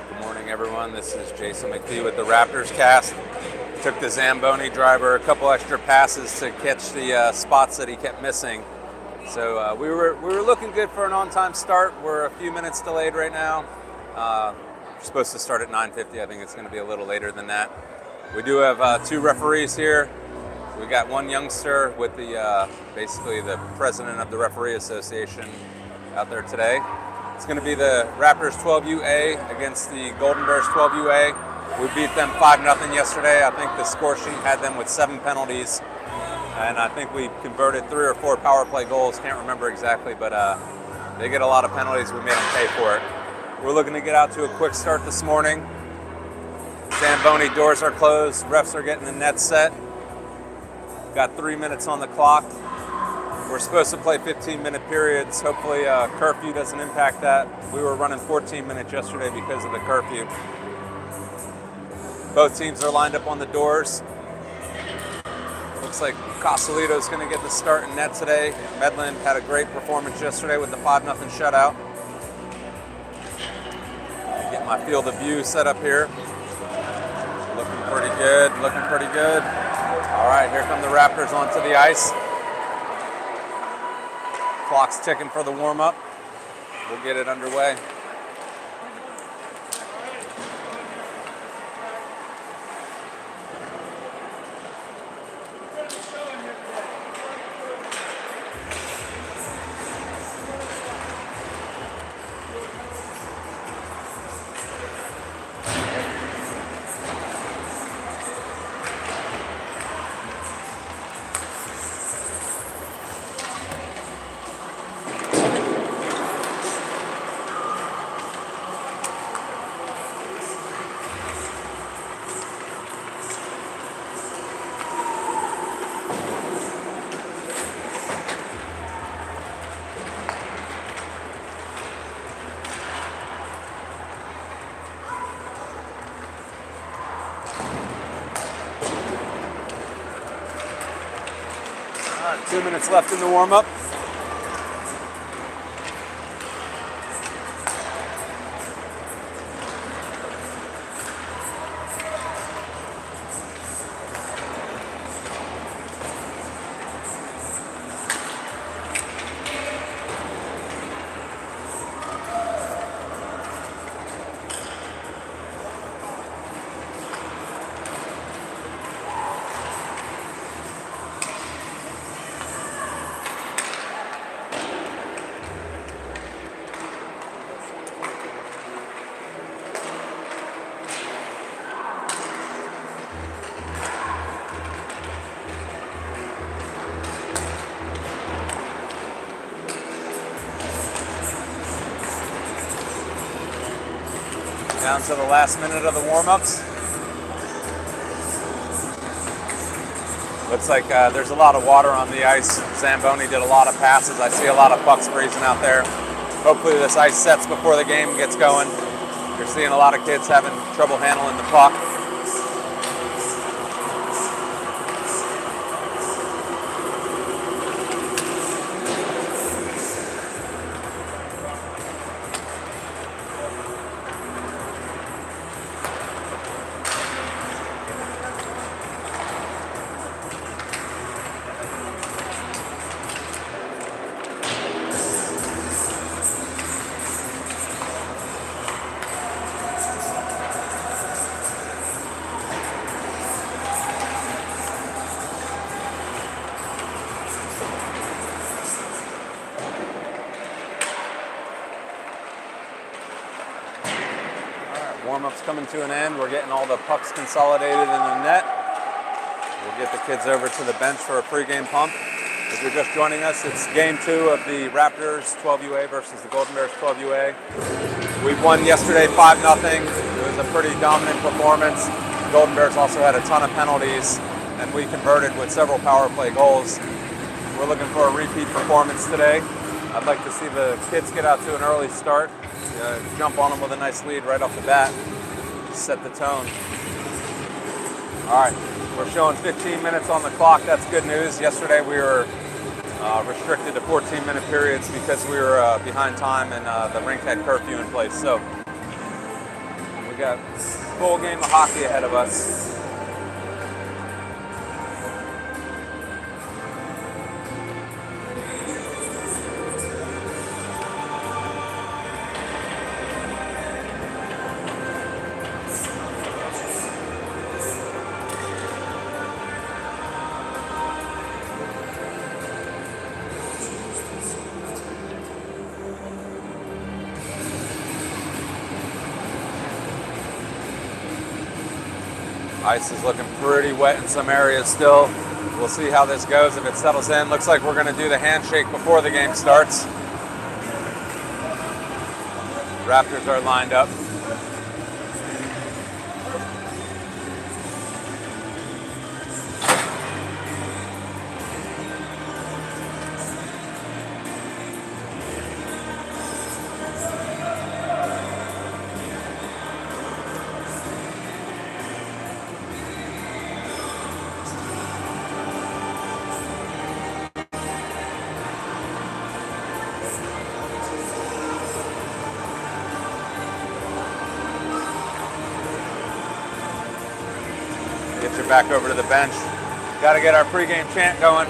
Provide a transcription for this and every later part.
Good morning, everyone. This is Jason McPhee with the Raptors cast. Took the Zamboni driver a couple extra passes to catch the spots that he kept missing. So we were looking good for an on-time start. We're a few minutes delayed right now. We're supposed to start at 9:50. I think it's going to be a little later than that. We do have two referees here. We got one youngster with the basically the president of the referee association out there today. It's going to be the Raptors 12UA against the Golden Bears 12UA. We beat them 5-0 yesterday. I think the score sheet had them with 7 penalties, and I think we converted 3 or 4 power play goals. Can't remember exactly, but they get a lot of penalties. We made them pay for it. We're looking to get out to a quick start this morning. Zamboni doors are closed. Refs are getting the net set. Got 3 minutes on the clock. We're supposed to play 15-minute periods. Hopefully curfew doesn't impact that. We were running 14 minutes yesterday because of the curfew. Both teams are lined up on the doors. Looks like Casalito's going to get the start in net today. Medland had a great performance yesterday with the 5-0 shutout. Get my field of view set up here. Looking pretty good, looking pretty good. All right, here come the Raptors onto the ice. Clock's ticking for the warm-up. We'll get it underway. All right, 2 minutes left in the warm-up. Down to the last minute of the warm-ups. Looks like there's a lot of water on the ice. Zamboni did a lot of passes. I see a lot of pucks freezing out there. Hopefully this ice sets before the game gets going. You're seeing a lot of kids having trouble handling the puck. Warm-up's coming to an end. We're getting all the pucks consolidated in the net. We'll get the kids over to the bench for a pregame pump. If you're just joining us, it's game 2 of the Raptors 12UA versus the Golden Bears 12UA. We won yesterday 5-0. It was a pretty dominant performance. The Golden Bears also had a ton of penalties, and we converted with several power play goals. We're looking for a repeat performance today. I'd like to see the kids get out to an early start. Jump on them with a nice lead right off the bat, set the tone. All right, we're showing 15 minutes on the clock. That's good news. Yesterday we were restricted to 14-minute periods because we were behind time and the rink had curfew in place. So We got a full game of hockey ahead of us. Ice is looking pretty wet in some areas still. We'll see how this goes if it settles in. Looks like we're going to do the handshake before the game starts. Raptors are lined up. Get you back over to the bench. Got to get our pregame chant going.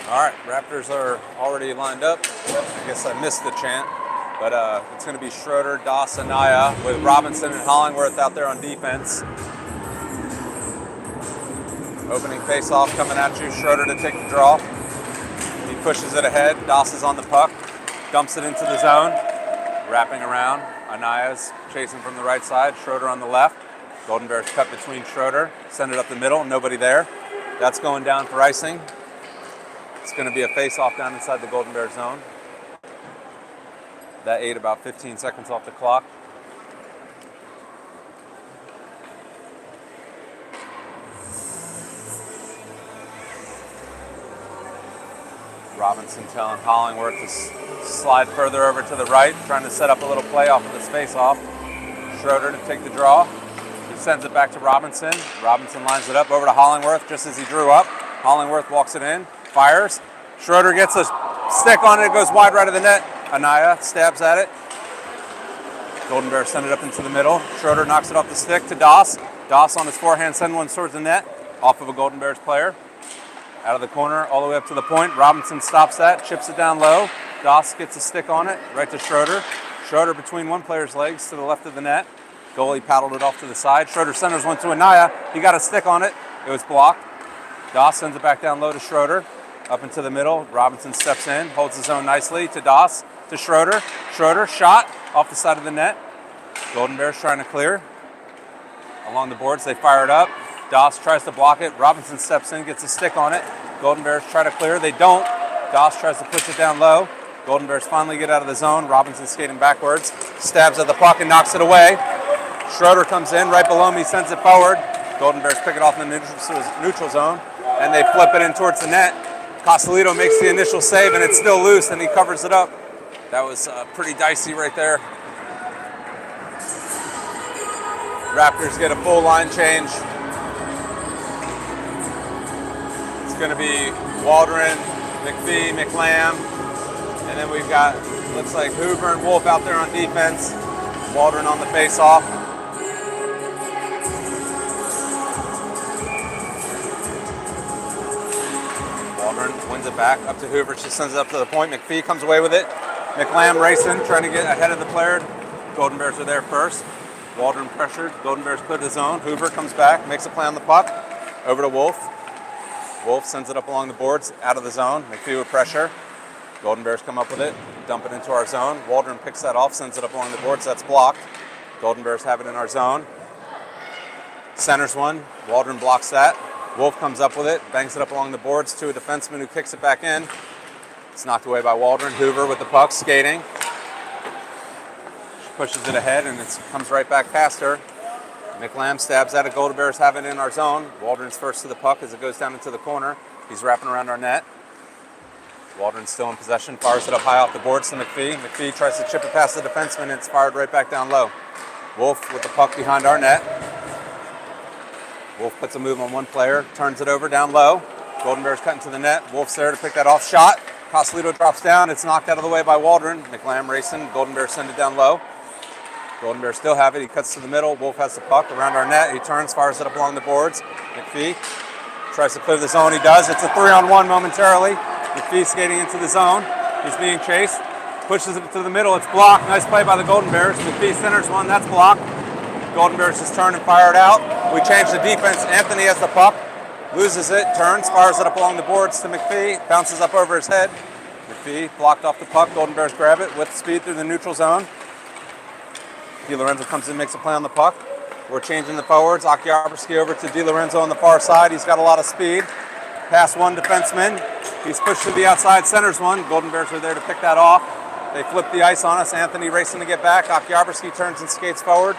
All right, Raptors are already lined up. I guess I missed the chant, but it's going to be Schroeder, Doss, and Naya with Robinson and Hollingworth out there on defense. Opening face-off coming at you. Schroeder to take the draw. He pushes it ahead. Doss is on the puck, dumps it into the zone, wrapping around. Anaya's chasing from the right side. Schroeder on the left. Golden Bears cut between Schroeder, send it up the middle. Nobody there. That's going down for icing. It's going to be a face-off down inside the Golden Bear zone. That ate about 15 seconds off the clock. Robinson telling Hollingworth to slide further over to the right, trying to set up a little play off of this face-off. Schroeder to take the draw. He sends it back to Robinson. Robinson lines it up over to Hollingworth just as he drew up. Hollingworth walks it in. Fires. Schroeder gets a stick on it. It goes wide right of the net. Anaya stabs at it. Golden Bears send it up into the middle. Schroeder knocks it off the stick to Doss. Doss on his forehand send one towards the net. Off of a Golden Bears player. Out of the corner all the way up to the point. Robinson stops that. Chips it down low. Doss gets a stick on it. Right to Schroeder. Schroeder between one player's legs to the left of the net. Goalie paddled it off to the side. Schroeder centers one to Anaya. He got a stick on it. It was blocked. Doss sends it back down low to Schroeder. Up into the middle, Robinson steps in, holds his own nicely to Doss, to Schroeder. Schroeder, shot off the side of the net. Golden Bears trying to clear. Along the boards, they fire it up. Doss tries to block it. Robinson steps in, gets a stick on it. Golden Bears try to clear. They don't. Doss tries to push it down low. Golden Bears finally get out of the zone. Robinson skating backwards, stabs at the puck and knocks it away. Schroeder comes in right below me, sends it forward. Golden Bears pick it off in the neutral zone, and they flip it in towards the net. Costellito makes the initial save, and it's still loose, and he covers it up. That was pretty dicey right there. Raptors get a full line change. It's going to be Waldron, McPhee, McLam, and then we've got, looks like Hoover and Wolf out there on defense. Waldron on the face-off. Wins it back up to Hoover. She sends it up to the point. McPhee comes away with it. McLam racing, trying to get ahead of the player. Golden Bears are there first. Waldron pressured. Golden Bears clear the zone. Hoover comes back, makes a play on the puck. Over to Wolf. Wolf sends it up along the boards, out of the zone. McPhee with pressure. Golden Bears come up with it, dump it into our zone. Waldron picks that off, sends it up along the boards. That's blocked. Golden Bears have it in our zone. Centers one. Waldron blocks that. Wolf comes up with it, bangs it up along the boards to a defenseman who kicks it back in. It's knocked away by Waldron. Hoover with the puck, skating. She pushes it ahead, and it comes right back past her. McLam stabs at it. Golden Bears have it in our zone. Waldron's first to the puck as it goes down into the corner. He's wrapping around our net. Waldron's still in possession, fires it up high off the boards to McPhee. McPhee tries to chip it past the defenseman, and it's fired right back down low. Wolf with the puck behind our net. Wolf puts a move on one player, turns it over down low. Golden Bears cut into the net. Wolf's there to pick that off shot. Cosolito drops down. It's knocked out of the way by Waldron. McLam racing. Golden Bears send it down low. Golden Bears still have it. He cuts to the middle. Wolf has the puck around our net. He turns, fires it up along the boards. McPhee tries to clear the zone. He does. It's a 3-on-1 momentarily. McPhee skating into the zone. He's being chased. Pushes it to the middle. It's blocked. Nice play by the Golden Bears. McPhee centers one. That's blocked. Golden Bears just turn and fire it out. We change the defense. Anthony has the puck. Loses it. Turns. Fires it up along the boards to McPhee. Bounces up over his head. McPhee blocked off the puck. Golden Bears grab it with speed through the neutral zone. DiLorenzo comes in, makes a play on the puck. We're changing the forwards. Akiabrski over to DiLorenzo on the far side. He's got a lot of speed. Past one defenseman. He's pushed to the outside, centers one. Golden Bears are there to pick that off. They flip the ice on us. Anthony racing to get back. Akiabrski turns and skates forward.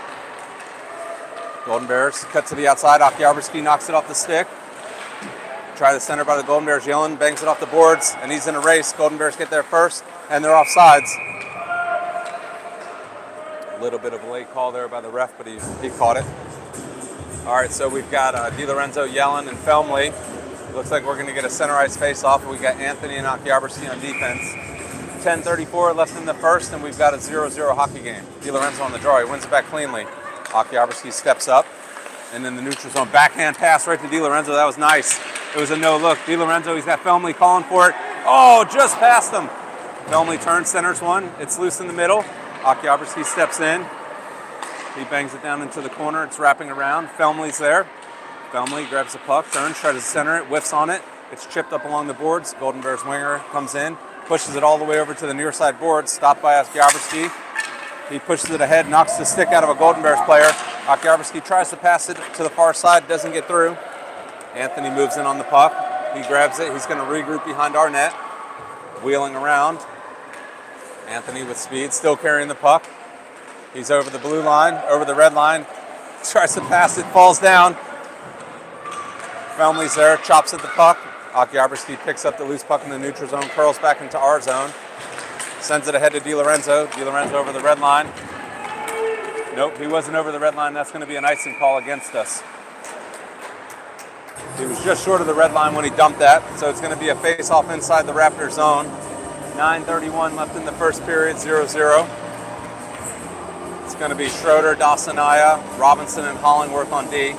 Golden Bears cut to the outside. Akiabrski knocks it off the stick. Try the center by the Golden Bears. Yellen bangs it off the boards, and he's in a race. Golden Bears get there first, and they're offsides. A little bit of a late call there by the ref, but he caught it. All right, so we've got DiLorenzo, Yellen, and Felmley. Looks like we're going to get a center ice face-off. We got Anthony and Akiabrski on defense. 10:34 left in the first, and we've got a 0-0 hockey game. DiLorenzo on the draw. He wins it back cleanly. Akiabrski steps up, and then the neutral zone backhand pass right to DiLorenzo. That was nice. It was a no-look. DiLorenzo, he's got Felmley calling for it. Oh, just past him. Felmley turns, centers one. It's loose in the middle. Akiabrski steps in. He bangs it down into the corner. It's wrapping around. Felmley's there. Felmley grabs the puck, turns, tries to center it, whiffs on it. It's chipped up along the boards. Golden Bears winger comes in, pushes it all the way over to the near side boards, stopped by Akiabrski. He pushes it ahead, knocks the stick out of a Golden Bears player. Akiabrski tries to pass it to the far side, doesn't get through. Anthony moves in on the puck. He grabs it. He's going to regroup behind our net, wheeling around. Anthony with speed, still carrying the puck. He's over the blue line, over the red line. Tries to pass it, falls down. Felmley's there, chops at the puck. Akiabrski picks up the loose puck in the neutral zone, curls back into our zone. Sends it ahead to DiLorenzo. DiLorenzo over the red line. Nope, he wasn't over the red line. That's going to be an icing call against us. He was just short of the red line when he dumped that, so it's going to be a face-off inside the Raptors zone. 9:31 left in the first period, 0-0. It's going to be Schroeder, Dawsonaya, Robinson, and Hollingworth on D.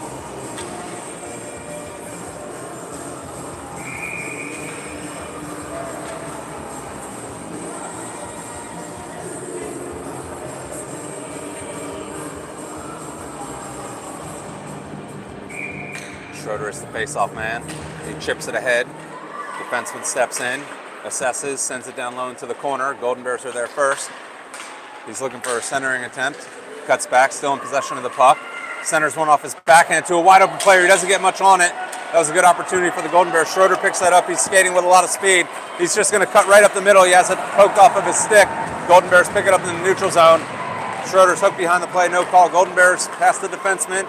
Schroeder is the face-off man. He chips it ahead. Defenseman steps in, assesses, sends it down low into the corner. Golden Bears are there first. He's looking for a centering attempt. Cuts back, still in possession of the puck. Centers one off his backhand to a wide open player. He doesn't get much on it. That was a good opportunity for the Golden Bears. Schroeder picks that up. He's skating with a lot of speed. He's just going to cut right up the middle. He has it poked off of his stick. Golden Bears pick it up in the neutral zone. Schroeder's hooked behind the play. No call. Golden Bears past the defenseman.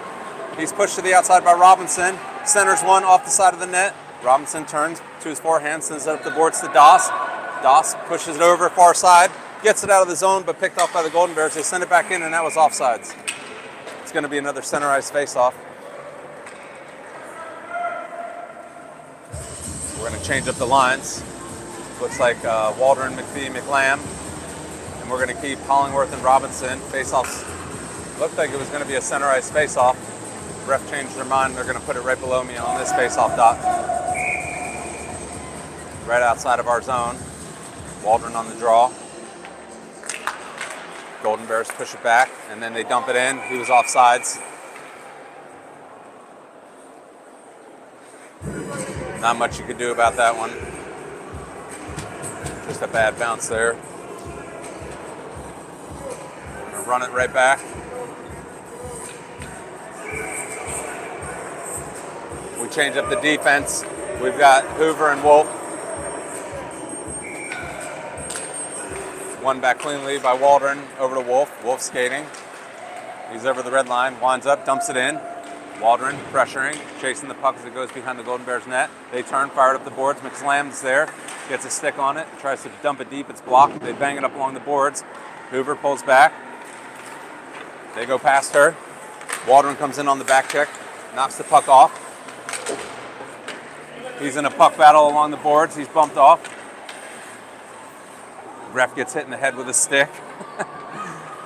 He's pushed to the outside by Robinson. Centers one off the side of the net. Robinson turns to his forehand, sends it up the boards to Doss. Doss pushes it over far side, gets it out of the zone, but picked off by the Golden Bears. They send it back in, and that was offsides. It's going to be another center ice face-off. We're going to change up the lines. Looks like Waldron, McPhee, McLam. And we're going to keep Hollingworth and Robinson. Face-offs looked like it was going to be a center ice face-off. Ref changed their mind. They're going to put it right below me on this face-off dot. Right outside of our zone. Waldron on the draw. Golden Bears push it back, and then they dump it in. He was offsides. Not much you could do about that one. Just a bad bounce there. Run it right back. We change up the defense. We've got Hoover and Wolf. One back cleanly by Waldron over to Wolf. Wolf skating. He's over the red line, winds up, dumps it in. Waldron pressuring, chasing the puck as it goes behind the Golden Bears net. They turn, fire it up the boards. McSlam's there, gets a stick on it, tries to dump it deep. It's blocked. They bang it up along the boards. Hoover pulls back. They go past her. Waldron comes in on the back check, knocks the puck off. He's in a puck battle along the boards. He's bumped off. Ref gets hit in the head with a stick.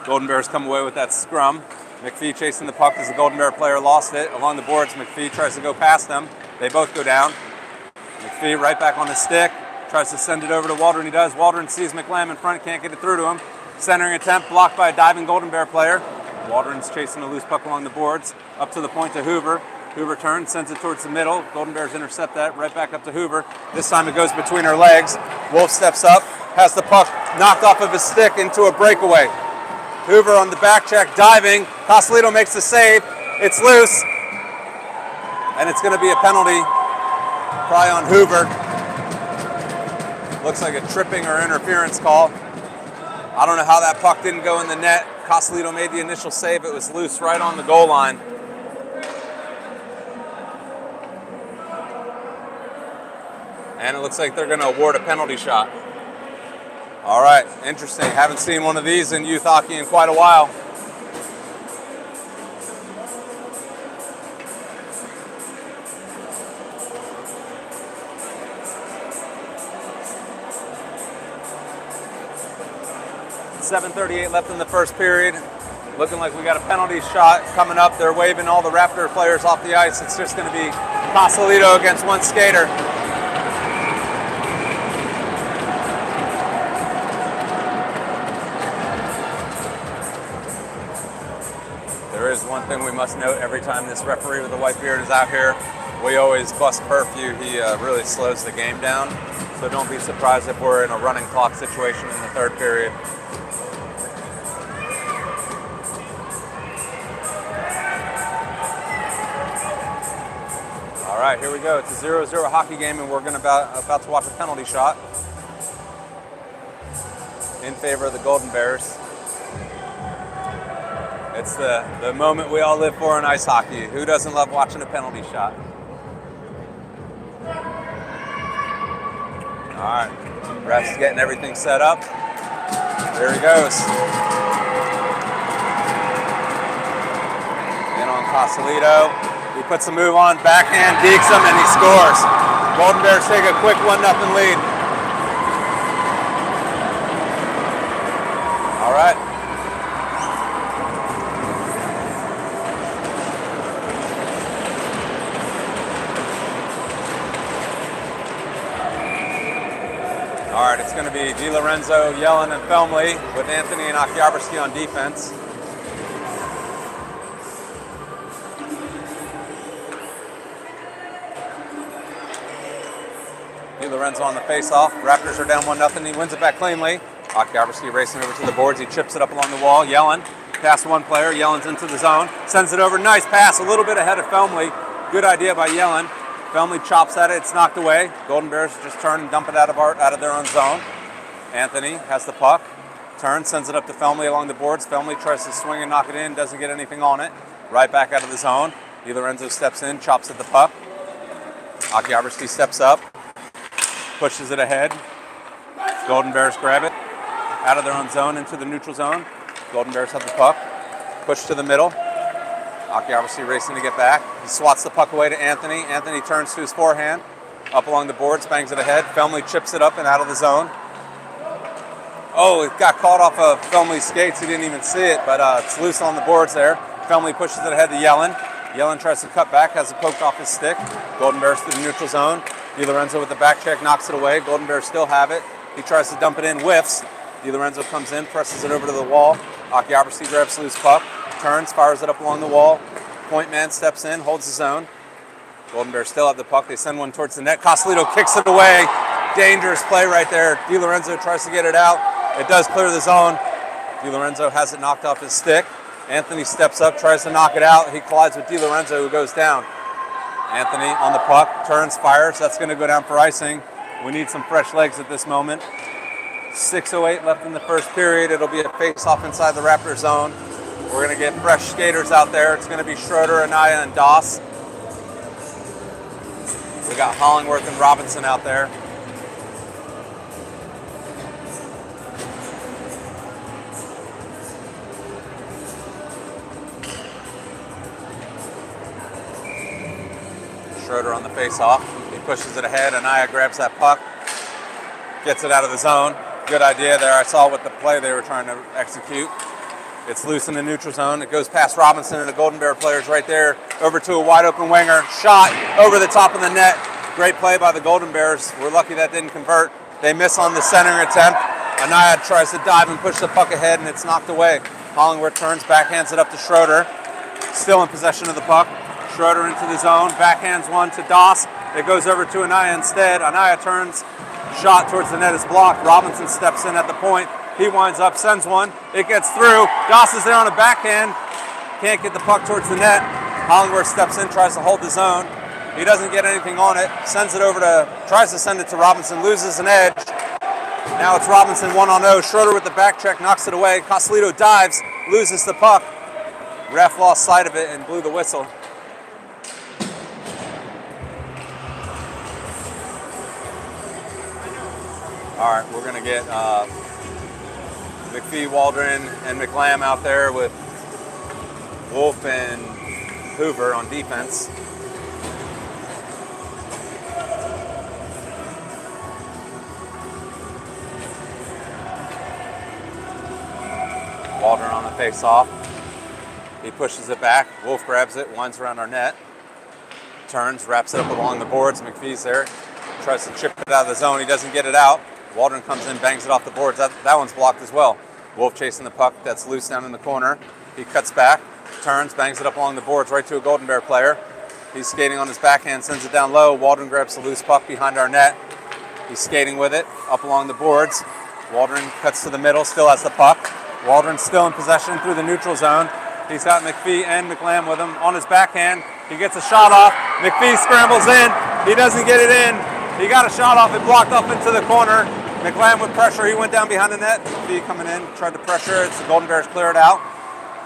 Golden Bears come away with that scrum. McPhee chasing the puck as the Golden Bear player lost it. Along the boards, McPhee tries to go past them. They both go down. McPhee right back on the stick. Tries to send it over to Waldron. He does. Waldron sees McLam in front, can't get it through to him. Centering attempt, blocked by a diving Golden Bear player. Waldron's chasing a loose puck along the boards. Up to the point to Hoover. Hoover turns, sends it towards the middle. Golden Bears intercept that, right back up to Hoover. This time it goes between her legs. Wolf steps up, has the puck knocked off of his stick into a breakaway. Hoover on the back check, diving. Cosolito makes the save. It's loose. And it's going to be a penalty, probably on Hoover. Looks like a tripping or interference call. I don't know how that puck didn't go in the net. Cosolito made the initial save. It was loose right on the goal line. And it looks like they're going to award a penalty shot. All right, interesting. Haven't seen one of these in youth hockey in quite a while. .7:38 left in the first period. Looking like we got a penalty shot coming up. They're waving all the Raptor players off the ice. It's just going to be Cosolito against one skater. There is one thing we must note every time this referee with the white beard is out here. We always bust curfew. He really slows the game down. So don't be surprised if we're in a running clock situation in the third period. All right, here we go. It's a 0-0 hockey game, and we're about to watch a penalty shot in favor of the Golden Bears. It's the moment we all live for in ice hockey. Who doesn't love watching a penalty shot? All right, ref's getting everything set up. There he goes. In on Cosolito. He puts a move on, backhand, dekes him, and he scores. Golden Bears take a quick 1-0 lead. All right. All right, it's going to be DiLorenzo, Yellen, and Felmley with Anthony and Akiabrski on defense. DiLorenzo on the face-off. Raptors are down 1-0. He wins it back cleanly. Akiabrski racing over to the boards. He chips it up along the wall. Yellen past one player. Yellen's into the zone. Sends it over. Nice pass. A little bit ahead of Felmley. Good idea by Yellen. Felmley chops at it. It's knocked away. Golden Bears just turn and dump it out of their own zone. Anthony has the puck. Turns, sends it up to Felmley along the boards. Felmley tries to swing and knock it in. Doesn't get anything on it. Right back out of the zone. DiLorenzo steps in. Chops at the puck. Akiabrski steps up. Pushes it ahead. Golden Bears grab it. Out of their own zone into the neutral zone. Golden Bears have the puck. Push to the middle. Akiabrski racing to get back. He swats the puck away to Anthony. Anthony turns to his forehand. Up along the boards, bangs it ahead. Felmley chips it up and out of the zone. Oh, it got caught off of Felmley's skates. He didn't even see it, but it's loose on the boards there. Felmley pushes it ahead to Yellen. Yellen tries to cut back, has it poked off his stick. Golden Bears to the neutral zone. DiLorenzo with the back check knocks it away. Golden Bears still have it. He tries to dump it in, whiffs. DiLorenzo comes in, presses it over to the wall. Akiabrski grabs the loose puck. Turns, fires it up along the wall. Point man steps in, holds the zone. Golden Bears still have the puck. They send one towards the net. Cosolito kicks it away. Dangerous play right there. DiLorenzo tries to get it out. It does clear the zone. DiLorenzo has it knocked off his stick. Anthony steps up, tries to knock it out. He collides with DiLorenzo, who goes down. Anthony on the puck, turns, fires. That's going to go down for icing. We need some fresh legs at this moment. 6:08 left in the first period. It'll be a face-off inside the Raptor zone. We're going to get fresh skaters out there. It's going to be Schroeder, Anaya, and Doss. We got Hollingworth and Robinson out there. Schroeder on the face-off. He pushes it ahead. Anaya grabs that puck, gets it out of the zone. Good idea there. I saw what the play they were trying to execute. It's loose in the neutral zone. It goes past Robinson and the Golden Bear players right there, over to a wide open winger. Shot over the top of the net. Great play by the Golden Bears. We're lucky that didn't convert. They miss on the centering attempt. Anaya tries to dive and push the puck ahead, and it's knocked away. Hollingworth turns, backhands it up to Schroeder. Still in possession of the puck. Schroeder into the zone, backhands one to Doss. It goes over to Anaya instead. Anaya turns, shot towards the net is blocked. Robinson steps in at the point. He winds up, sends one. It gets through. Doss is there on a backhand. Can't get the puck towards the net. Hollingworth steps in, tries to hold the zone. He doesn't get anything on it. Sends it over tries to send it to Robinson, loses an edge. Now it's Robinson 1-on-0. Schroeder with the back check, knocks it away. Cosolito dives, loses the puck. Ref lost sight of it and blew the whistle. All right, we're going to get McPhee, Waldron, and McLam out there with Wolf and Hoover on defense. Waldron on the face-off. He pushes it back. Wolf grabs it, winds around our net. Turns, wraps it up along the boards. McPhee's there. Tries to chip it out of the zone. He doesn't get it out. Waldron comes in, bangs it off the boards. That one's blocked as well. Wolf chasing the puck. That's loose down in the corner. He cuts back, turns, bangs it up along the boards right to a Golden Bear player. He's skating on his backhand, sends it down low. Waldron grabs the loose puck behind our net. He's skating with it up along the boards. Waldron cuts to the middle, still has the puck. Waldron still in possession through the neutral zone. He's got McPhee and McLam with him on his backhand. He gets a shot off. McPhee scrambles in. He doesn't get it in. He got a shot off. It blocked off into the corner. McLam with pressure. He went down behind the net. McPhee coming in, tried to pressure. It's the Golden Bears clear it out.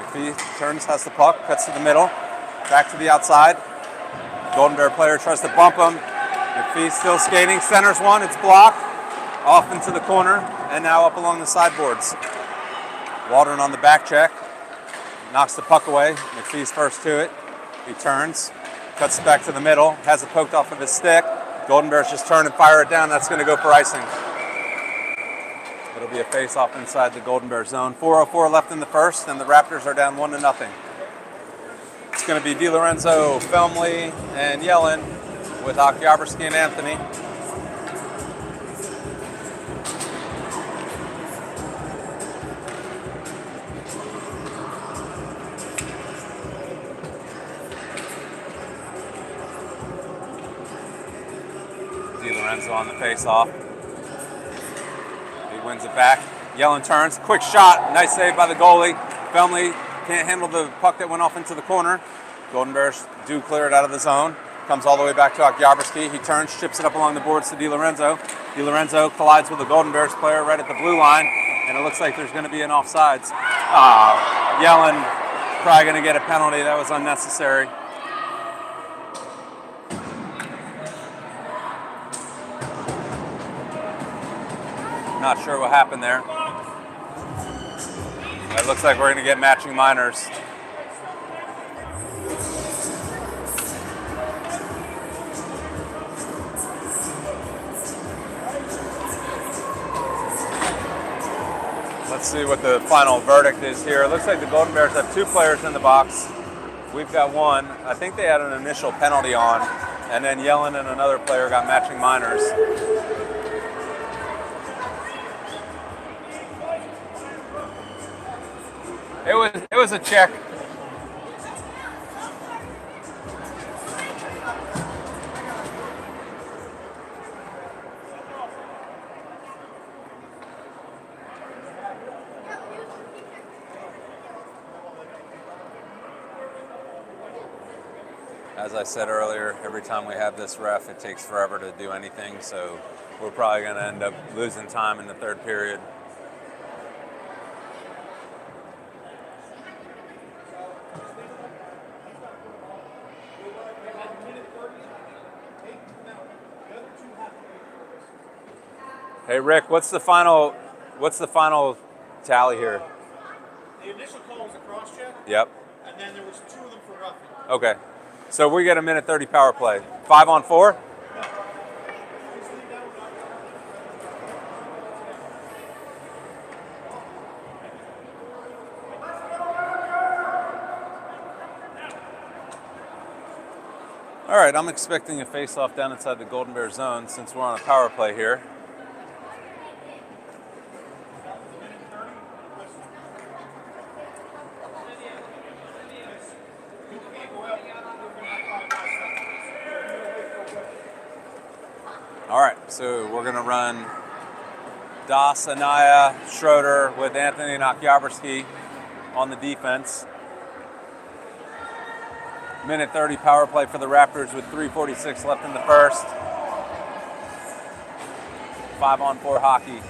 McPhee turns, has the puck, cuts to the middle, back to the outside. Golden Bear player tries to bump him. McPhee still skating, centers one. It's blocked. Off into the corner, and now up along the sideboards. Waldron on the back check. Knocks the puck away. McPhee's first to it. He turns, cuts back to the middle, has it poked off of his stick. Golden Bears just turn and fire it down. That's going to go for icing. It'll be a face-off inside the Golden Bear zone. 4:04 left in the first, and the Raptors are down 1-0. It's going to be DiLorenzo, Felmley, and Yellen with Okyabrski and Anthony. DiLorenzo on the face-off. He wins it back. Yellen turns, quick shot, nice save by the goalie. Felmley can't handle the puck that went off into the corner. Golden Bears do clear it out of the zone. Comes all the way back to Okyabrski. He turns, chips it up along the boards to DiLorenzo. DiLorenzo collides with the Golden Bears player right at the blue line, and it looks like there's going to be an offsides. Yellen probably going to get a penalty. That was unnecessary. Not sure what happened there. It looks like we're going to get matching minors. Let's see what the final verdict is here. It looks like the Golden Bears have 2 players in the box. We've got 1. I think they had an initial penalty on, and then Yellen and another player got matching minors. It was a check. As I said earlier, every time we have this ref, it takes forever to do anything, so we're probably going to end up losing time in the third period. Hey Rick, what's the final tally here? The initial call was a cross check. Yep. And then there was 2 of them for roughing. Okay. So we get a minute 30 power play. 5 on 4? All right, I'm expecting a face-off down inside the Golden Bear zone since we're on a power play here. All right, so we're gonna run Das, Anaya, Schroeder with Anthony and Okyabrski on the defense. Minute 30 power play for the Raptors with 3:46 left in the first. 5 on 4 hockey.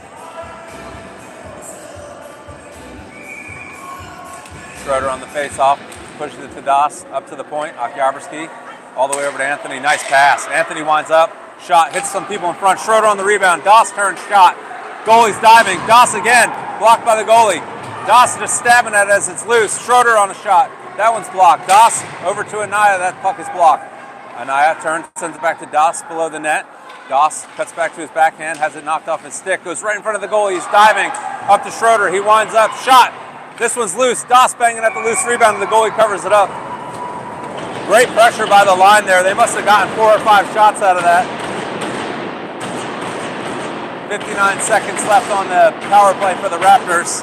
Schroeder on the face-off, pushes it to Das, up to the point. Okyabrski all the way over to Anthony. Nice pass. Anthony winds up, shot, hits some people in front. Schroeder on the rebound. Das turns, shot. Goalie's diving. Das again, blocked by the goalie. Das just stabbing at it as it's loose. Schroeder on a shot. That one's blocked. Das over to Anaya. That puck is blocked. Anaya turns, sends it back to Das below the net. Das cuts back to his backhand, has it knocked off his stick, goes right in front of the goalie. He's diving up to Schroeder. He winds up, shot. This one's loose. Das banging at the loose rebound, and the goalie covers it up. Great pressure by the line there. They must have gotten 4 or 5 shots out of that. 59 seconds left on the power play for the Raptors.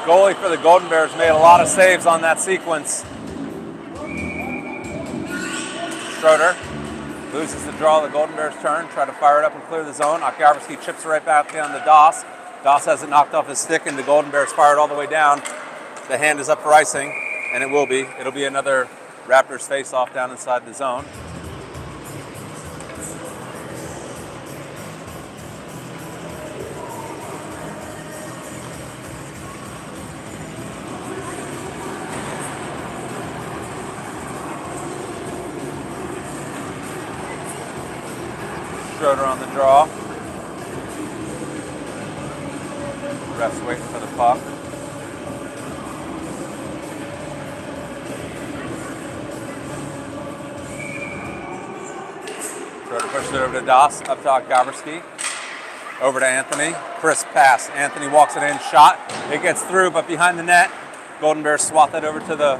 Goalie for the Golden Bears made a lot of saves on that sequence. Schroeder loses the draw. The Golden Bears turn, try to fire it up and clear the zone. Okyabrski chips it right back down to Das. Das has it knocked off his stick, and the Golden Bears fire it all the way down. The hand is up for icing, and it will be. It'll be another Raptors face-off down inside the zone. Schroeder on the draw. Ref's waiting for the puck. Schroeder pushes it over to Das, up to Okyabrski. Over to Anthony. Crisp pass. Anthony walks it in, shot. It gets through, but behind the net. Golden Bears swat that over to the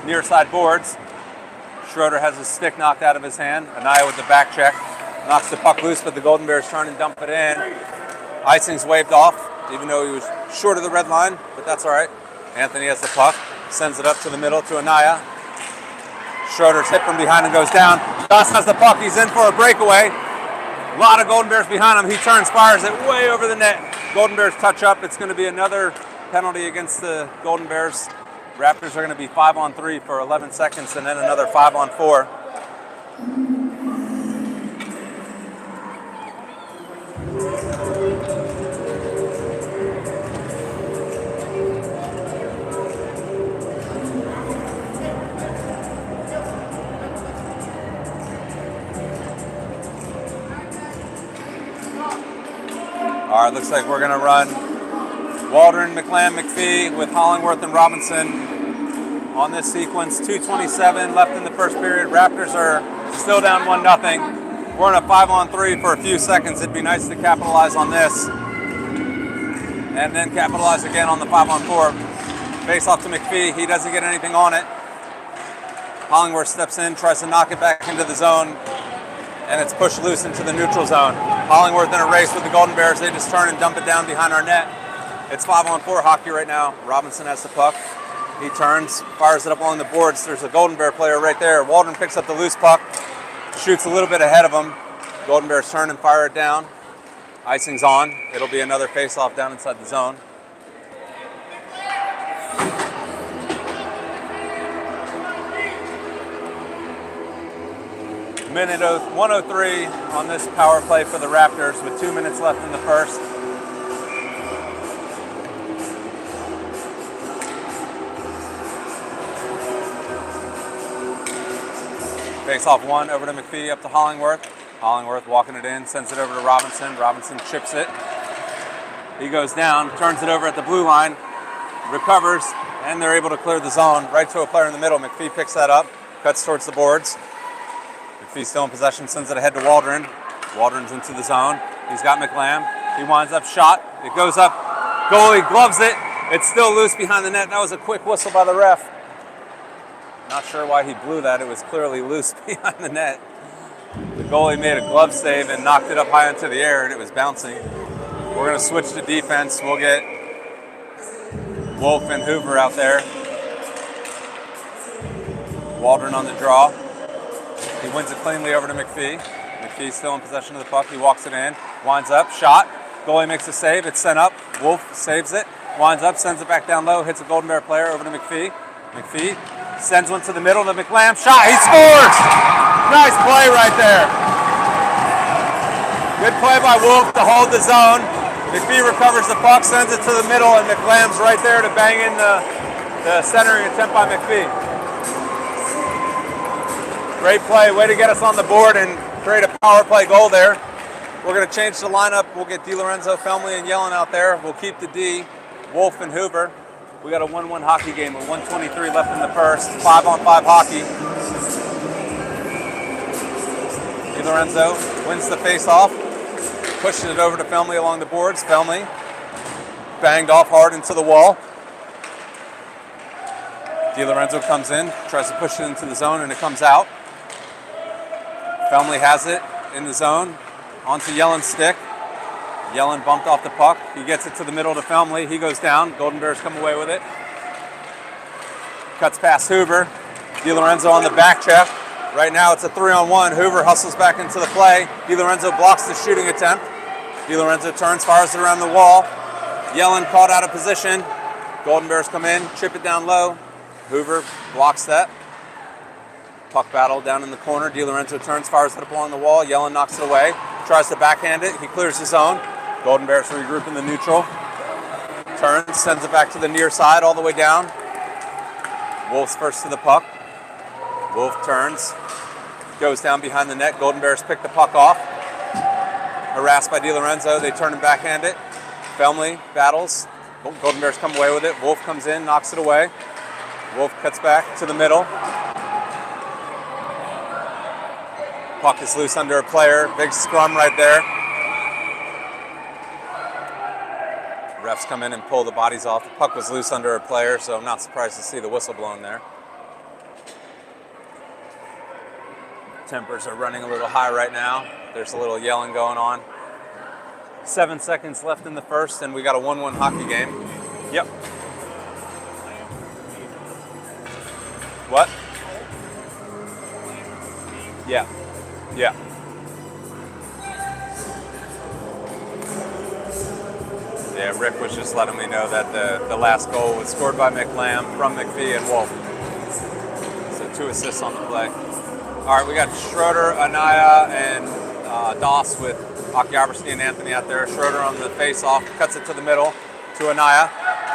near side boards. Schroeder has his stick knocked out of his hand. Anaya with the back check. Knocks the puck loose, but the Golden Bears turn and dump it in. Icing's waved off, even though he was short of the red line, but that's all right. Anthony has the puck, sends it up to the middle to Anaya. Schroeder's hit from behind and goes down. Das has the puck, he's in for a breakaway. A lot of Golden Bears behind him. He turns, fires it way over the net. Golden Bears touch up. It's going to be another penalty against the Golden Bears. Raptors are going to be 5 on 3 for 11 seconds and then another 5 on 4. All right, looks like we're going to run Waldron, McLean, McPhee with Hollingworth and Robinson on this sequence. 2:27 left in the first period. Raptors are still down 1-0. We're in a 5 on 3 for a few seconds. It'd be nice to capitalize on this. And then capitalize again on the 5 on 4. Face off to McPhee. He doesn't get anything on it. Hollingworth steps in, tries to knock it back into the zone, and it's pushed loose into the neutral zone. Hollingworth in a race with the Golden Bears. They just turn and dump it down behind our net. It's 5 on 4 hockey right now. Robinson has the puck. He turns, fires it up along the boards. There's a Golden Bear player right there. Waldron picks up the loose puck, shoots a little bit ahead of him. Golden Bears turn and fire it down. Icing's on. It'll be another face-off down inside the zone. Minute 103 on this power play for the Raptors with 2 minutes left in the first. Face off one over to McPhee, up to Hollingworth. Hollingworth walking it in, sends it over to Robinson. Robinson chips it. He goes down, turns it over at the blue line, recovers, and they're able to clear the zone right to a player in the middle. McPhee picks that up, cuts towards the boards. McPhee still in possession, sends it ahead to Waldron. Waldron's into the zone. He's got McLam. He winds up shot. It goes up. Goalie gloves it. It's still loose behind the net. That was a quick whistle by the ref. Not sure why he blew that. It was clearly loose behind the net. The goalie made a glove save and knocked it up high into the air, and it was bouncing. We're going to switch to defense. We'll get Wolf and Hoover out there. Waldron on the draw. He wins it cleanly over to McPhee. McPhee's still in possession of the puck. He walks it in. Winds up. Shot. Goalie makes a save. It's sent up. Wolf saves it. Winds up. Sends it back down low. Hits a Golden Bear player over to McPhee. McPhee sends one to the middle to McLam. Shot. He scores! Nice play right there. Good play by Wolf to hold the zone. McPhee recovers the puck, sends it to the middle, and McLam's right there to bang in the centering attempt by McPhee. Great play. Way to get us on the board and create a power play goal there. We're going to change the lineup. We'll get DiLorenzo, Felmley, and Yellen out there. We'll keep the D, Wolf, and Hoover. We got a 1-1 hockey game with 1:23 left in the first. 5-on-5 hockey. DiLorenzo wins the face-off. Pushes it over to Felmley along the boards. Felmley banged off hard into the wall. DiLorenzo comes in, tries to push it into the zone, and it comes out. Felmley has it in the zone, onto Yellen's stick. Yellen bumped off the puck. He gets it to the middle to Felmley. He goes down. Golden Bears come away with it. Cuts past Hoover. DiLorenzo on the back check. Right now it's a 3-on-1. Hoover hustles back into the play. DiLorenzo blocks the shooting attempt. DiLorenzo turns, fires it around the wall. Yellen caught out of position. Golden Bears come in, chip it down low. Hoover blocks that. Puck battle down in the corner. DiLorenzo turns, fires it up along the wall. Yellen knocks it away. Tries to backhand it. He clears his zone. Golden Bears regroup in the neutral. Turns, sends it back to the near side all the way down. Wolf's first to the puck. Wolf turns, goes down behind the net. Golden Bears pick the puck off. Harassed by DiLorenzo, they turn and backhand it. Felmley battles. Golden Bears come away with it. Wolf comes in, knocks it away. Wolf cuts back to the middle. Puck is loose under a player. Big scrum right there. Refs come in and pull the bodies off. The puck was loose under a player, so I'm not surprised to see the whistle blown there. Tempers are running a little high right now. There's a little yelling going on. 7 seconds left in the first, and we got a 1-1 hockey game. Yep. What? Yeah. Yeah. Yeah, Rick was just letting me know that the last goal was scored by McLam from McPhee and Wolf. So 2 assists on the play. All right, we got Schroeder, Anaya, and Doss with Akiaberski and Anthony out there. Schroeder on the face-off, cuts it to the middle to Anaya.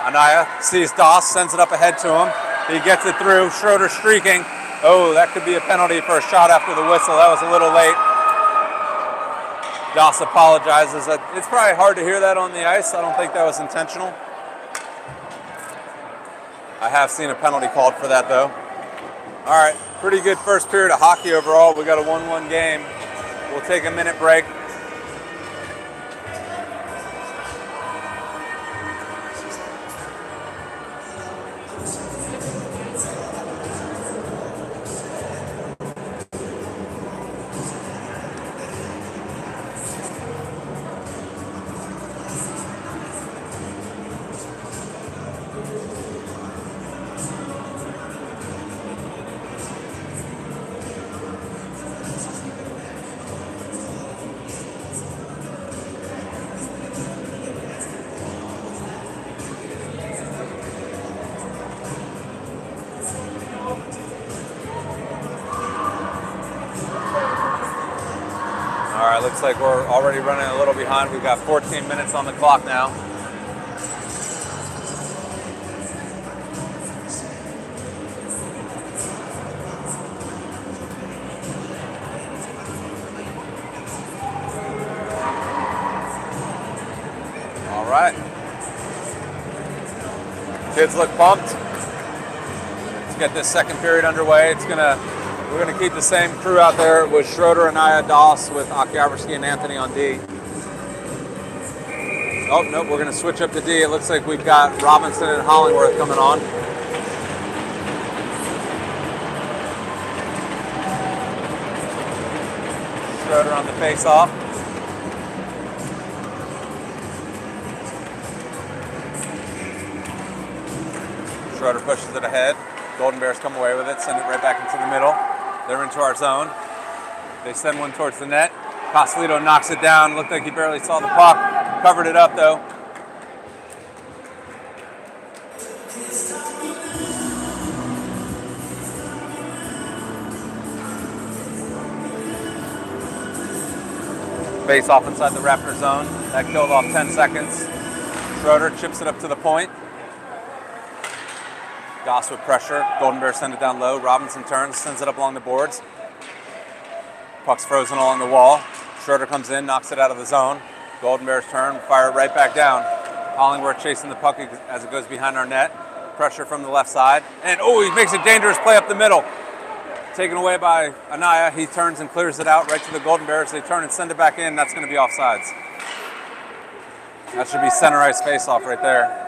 Anaya sees Doss, sends it up ahead to him. He gets it through. Schroeder streaking. Oh, that could be a penalty for a shot after the whistle. That was a little late. Doss apologizes. It's probably hard to hear that on the ice. I don't think that was intentional. I have seen a penalty called for that, though. All right, pretty good first period of hockey overall. We got a 1-1 game. We'll take a minute break. All right, looks like we're already running a little behind. We've got 14 minutes on the clock now. Kids look pumped. Let's get this second period underway. We're gonna keep the same crew out there with Schroeder, Anaya, Doss, with Akiaverski and Anthony on D. Oh, nope, we're gonna switch up to D. It looks like we've got Robinson and Hollingworth coming on. Schroeder on the face-off. Schroeder pushes it ahead. Golden Bears come away with it, send it right back into the middle. They're into our zone. They send one towards the net. Cosolito knocks it down. Looked like he barely saw the puck. Covered it up though. Face off inside the Raptor zone. That killed off 10 seconds. Schroeder chips it up to the point. Doss with pressure. Golden Bears send it down low. Robinson turns, sends it up along the boards. Puck's frozen along the wall. Schroeder comes in, knocks it out of the zone. Golden Bears turn, fire it right back down. Hollingworth chasing the puck as it goes behind our net. Pressure from the left side. And he makes a dangerous play up the middle. Taken away by Anaya. He turns and clears it out right to the Golden Bears. They turn and send it back in. That's going to be offsides. That should be center ice face-off right there.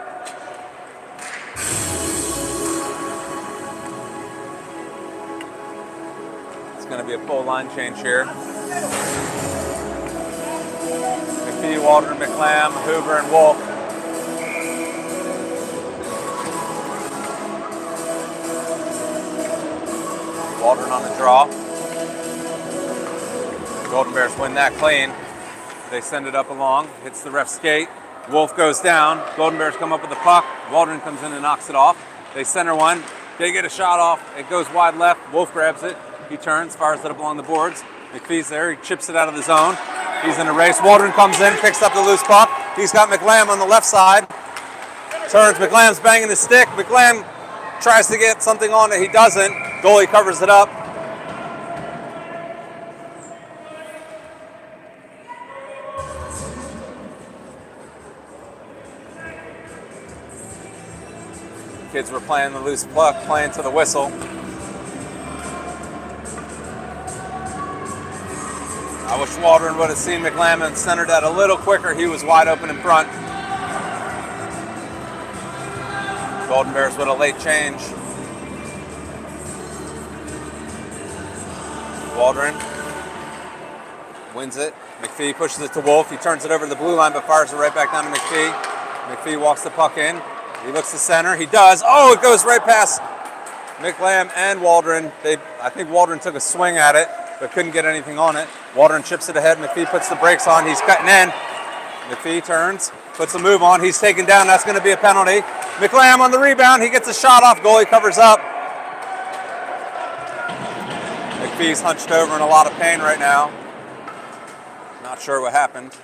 It's going to be a full line change here. McPhee, Waldron, McLam, Hoover, and Wolf. Waldron on the draw. Golden Bears win that clean. They send it up along, hits the ref's skate. Wolf goes down. Golden Bears come up with the puck. Waldron comes in and knocks it off. They center one. They get a shot off. It goes wide left. Wolf grabs it. He turns, fires it up along the boards. McPhee's there. He chips it out of the zone. He's in a race. Waldron comes in, picks up the loose puck. He's got McLam on the left side. Turns. McLam's banging his stick. McLam tries to get something on it. He doesn't. Goalie covers it up. Kids were playing the loose puck, playing to the whistle. I wish Waldron would have seen McLam and centered that a little quicker. He was wide open in front. Golden Bears with a late change. Waldron wins it. McPhee pushes it to Wolf. He turns it over to the blue line but fires it right back down to McPhee. McPhee walks the puck in. He looks to center. He does. Oh, it goes right past McLam and Waldron. I think Waldron took a swing at it but couldn't get anything on it. Waldron chips it ahead. McPhee puts the brakes on. He's cutting in. McPhee turns, puts a move on. He's taken down. That's going to be a penalty. McLam on the rebound. He gets a shot off. Goalie covers up. McPhee's hunched over in a lot of pain right now. Not sure what happened.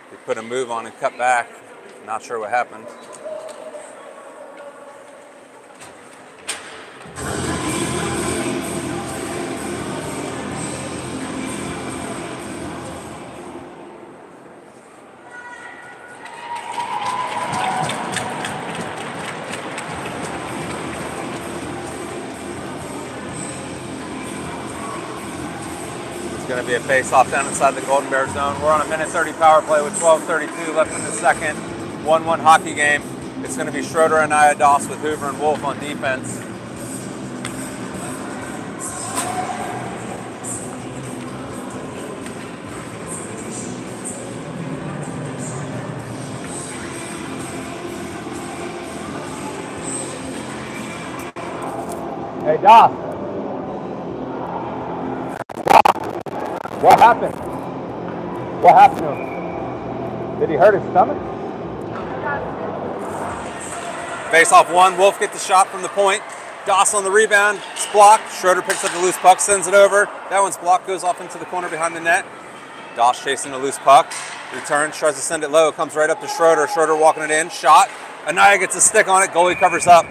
He put a move on and cut back. Not sure what happened. Going to be a face-off down inside the Golden Bear zone. We're on a minute 30 power play with 12:32 left in the second. 1-1 hockey game. It's going to be Schroeder and Anaya, Doss with Hoover and Wolf on defense. Hey, Doss. What happened? What happened to him? Did he hurt his stomach? Face off one. Wolf gets the shot from the point. Doss on the rebound. It's blocked. Schroeder picks up the loose puck, sends it over. That one's blocked, goes off into the corner behind the net. Doss chasing the loose puck. Returns, tries to send it low. It comes right up to Schroeder. Schroeder walking it in. Shot. Anaya gets a stick on it. Goalie covers up.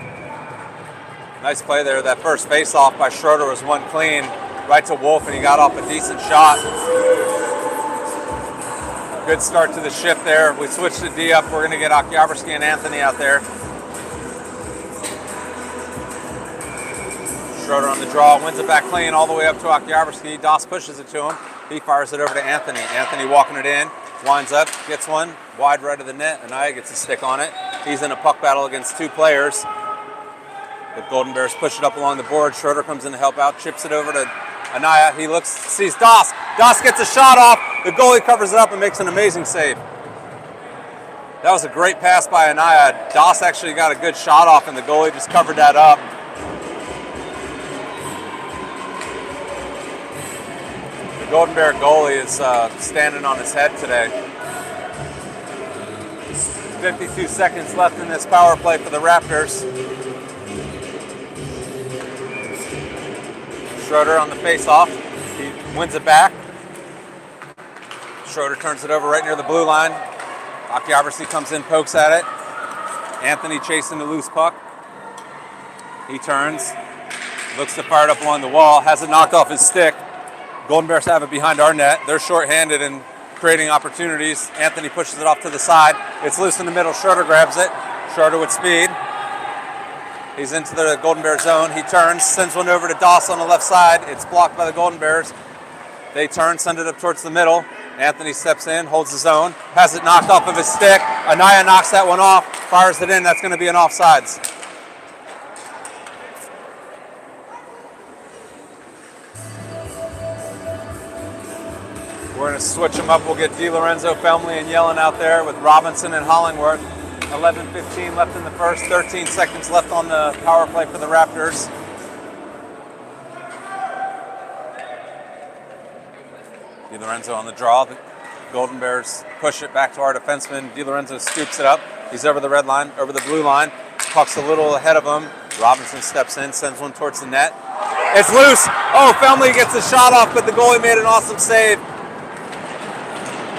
Nice play there. That first face off by Schroeder was one clean. Right to Wolf, and he got off a decent shot. Good start to the shift there. We switched to D up. We're going to get Okyabrski and Anthony out there. Schroeder on the draw, wins it back clean all the way up to Okyabrski. Doss pushes it to him. He fires it over to Anthony. Anthony walking it in, winds up, gets one, wide right of the net. Anaya gets a stick on it. He's in a puck battle against two players. The Golden Bears push it up along the board. Schroeder comes in to help out, chips it over to Anaya. He looks, sees Doss. Doss gets a shot off. The goalie covers it up and makes an amazing save. That was a great pass by Anaya. Doss actually got a good shot off and the goalie just covered that up. The Golden Bear goalie is standing on his head today. 52 seconds left in this power play for the Raptors. Schroeder on the face-off. He wins it back. Schroeder turns it over right near the blue line. Okyabrski comes in, pokes at it. Anthony chasing the loose puck. He turns, looks to fire it up along the wall, has it knocked off his stick. Golden Bears have it behind our net. They're shorthanded and creating opportunities. Anthony pushes it off to the side. It's loose in the middle. Schroeder grabs it. Schroeder with speed. He's into the Golden Bear zone. He turns, sends one over to Doss on the left side. It's blocked by the Golden Bears. They turn, send it up towards the middle. Anthony steps in, holds his own, has it knocked off of his stick. Anaya knocks that one off, fires it in. That's going to be an offsides. We're going to switch them up. We'll get DiLorenzo, Felmley, and Yellen out there with Robinson and Hollingworth. 11:15 left in the first, 13 seconds left on the power play for the Raptors. DiLorenzo on the draw. The Golden Bears push it back to our defenseman. DiLorenzo scoops it up. He's over the red line, over the blue line. Puck's a little ahead of him. Robinson steps in, sends one towards the net. It's loose. Oh, Felmley gets the shot off, but the goalie made an awesome save.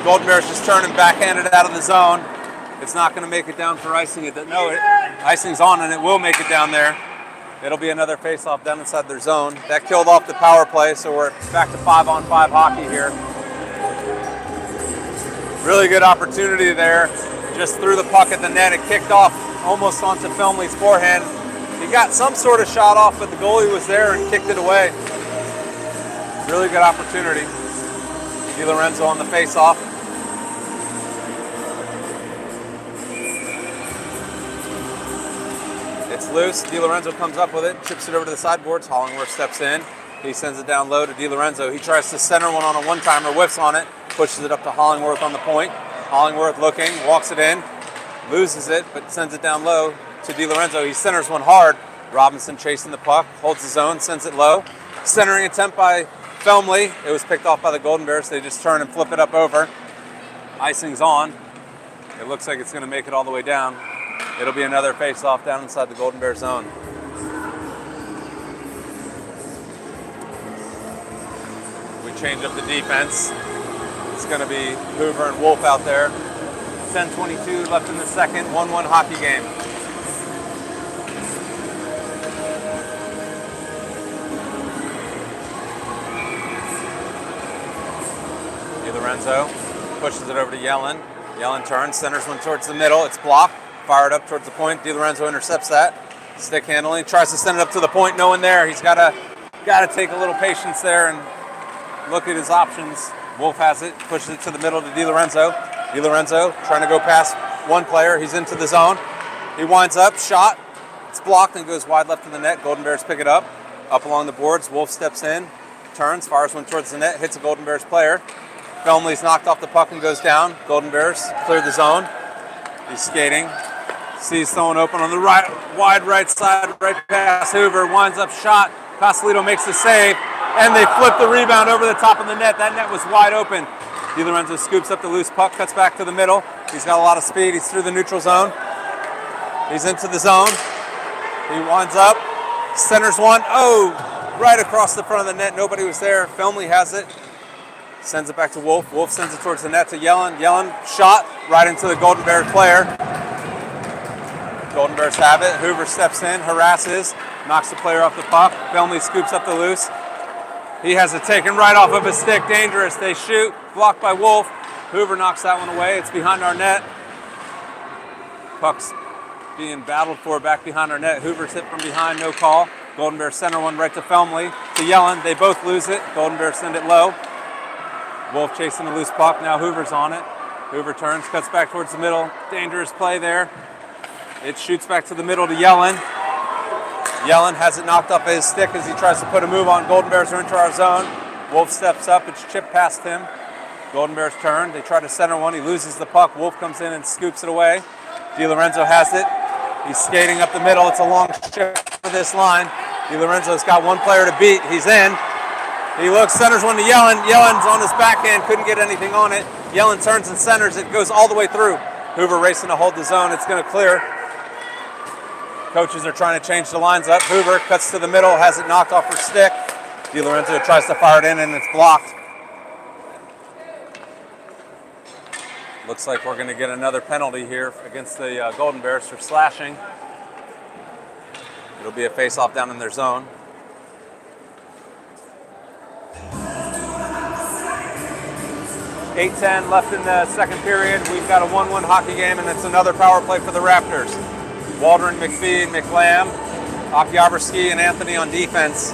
Golden Bears just turning backhanded out of the zone. It's not going to make it down for icing. Icing's on, and it will make it down there. It'll be another face-off down inside their zone. That killed off the power play, so we're back to 5-on-5 hockey here. Really good opportunity there. Just threw the puck at the net. It kicked off almost onto Felmley's forehand. He got some sort of shot off, but the goalie was there and kicked it away. Really good opportunity. DiLorenzo on the face-off. It's loose. DiLorenzo comes up with it, chips it over to the sideboards. Hollingworth steps in. He sends it down low to DiLorenzo. He tries to center one on a one-timer, whiffs on it, pushes it up to Hollingworth on the point. Hollingworth looking, walks it in, loses it, but sends it down low to DiLorenzo. He centers one hard. Robinson chasing the puck, holds his own, sends it low. Centering attempt by Felmley. It was picked off by the Golden Bears. They just turn and flip it up over. Icing's on. It looks like it's going to make it all the way down. It'll be another face-off down inside the Golden Bear zone. We change up the defense. It's going to be Hoover and Wolf out there. 10:22 left in the second, 1-1 hockey game. DiLorenzo pushes it over to Yellen. Yellen turns, centers one towards the middle. It's blocked. Fired up towards the point. DiLorenzo intercepts that. Stick handling. Tries to send it up to the point. No one there. He's got to take a little patience there and look at his options. Wolf has it. Pushes it to the middle to DiLorenzo. DiLorenzo trying to go past one player. He's into the zone. He winds up. Shot. It's blocked and goes wide left of the net. Golden Bears pick it up. Up along the boards. Wolf steps in. Turns. Fires one towards the net. Hits a Golden Bears player. Felmley's knocked off the puck and goes down. Golden Bears clear the zone. He's skating. Sees someone open on the right, wide right side, right past Hoover, winds up shot. Costellito makes the save, and they flip the rebound over the top of the net. That net was wide open. DiLorenzo scoops up the loose puck, cuts back to the middle. He's got a lot of speed. He's through the neutral zone. He's into the zone. He winds up, centers one. Oh, right across the front of the net. Nobody was there. Felmley has it. Sends it back to Wolf. Wolf sends it towards the net to Yellen. Yellen shot right into the Golden Bears player. Golden Bears have it. Hoover steps in, harasses, knocks the player off the puck. Felmley scoops up the loose. He has it taken right off of his stick. Dangerous. They shoot. Blocked by Wolf. Hoover knocks that one away. It's behind our net. Puck's being battled for back behind our net. Hoover's hit from behind, no call. Golden Bears center one right to Felmley. To Yellen. They both lose it. Golden Bears send it low. Wolf chasing the loose puck. Now Hoover's on it. Hoover turns, cuts back towards the middle. Dangerous play there. It shoots back to the middle to Yellen. Yellen has it knocked off his stick as he tries to put a move on. Golden Bears are into our zone. Wolf steps up. It's chipped past him. Golden Bears turn. They try to center one. He loses the puck. Wolf comes in and scoops it away. DiLorenzo has it. He's skating up the middle. It's a long chip for this line. DiLorenzo's got one player to beat. He's in. He looks, centers one to Yellen. Yellen's on his backhand. Couldn't get anything on it. Yellen turns and centers. It goes all the way through. Hoover racing to hold the zone. It's going to clear. Coaches are trying to change the lines up. Hoover cuts to the middle, has it knocked off her stick. DiLorenzo tries to fire it in, and it's blocked. Looks like we're going to get another penalty here against the Golden Bears for slashing. It'll be a face-off down in their zone. .8:10 left in the second period. We've got a 1-1 hockey game, and it's another power play for the Raptors. Waldron, McPhee, McLam, Okyabrski, and Anthony on defense.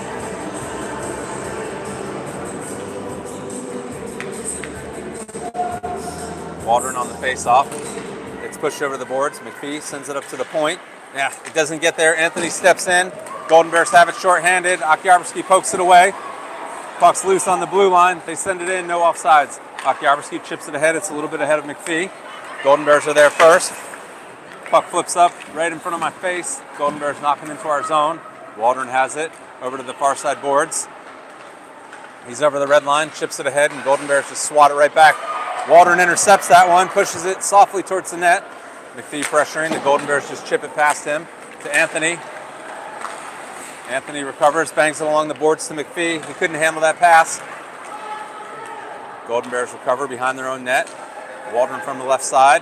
Waldron on the face-off. It's pushed over the boards. McPhee sends it up to the point. Yeah, it doesn't get there. Anthony steps in. Golden Bears have it short-handed. Okyabrski pokes it away. Puck's loose on the blue line. They send it in, no offsides. Okyabrski chips it ahead. It's a little bit ahead of McPhee. Golden Bears are there first. Puck flips up right in front of my face. Golden Bears knocking into our zone. Waldron has it over to the far side boards. He's over the red line, chips it ahead, and Golden Bears just swat it right back. Waldron intercepts that one, pushes it softly towards the net. McPhee pressuring. The Golden Bears just chip it past him to Anthony. Anthony recovers, bangs it along the boards to McPhee. He couldn't handle that pass. Golden Bears recover behind their own net. Waldron from the left side.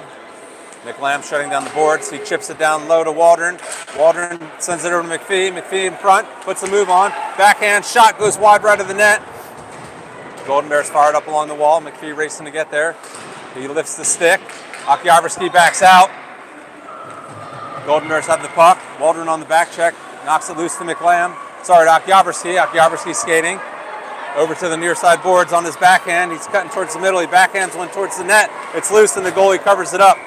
McLam shutting down the boards. He chips it down low to Waldron. Waldron sends it over to McPhee. McPhee in front, puts a move on. Backhand shot goes wide right of the net. Golden Bears fired up along the wall. McPhee racing to get there. He lifts the stick. Okyabrski backs out. Golden Bears have the puck. Waldron on the back check. Knocks it loose to McLam. Sorry to Okyabrski. Okyabrski skating over to the near side boards on his backhand. He's cutting towards the middle. He backhands one towards the net. It's loose and the goalie covers it up.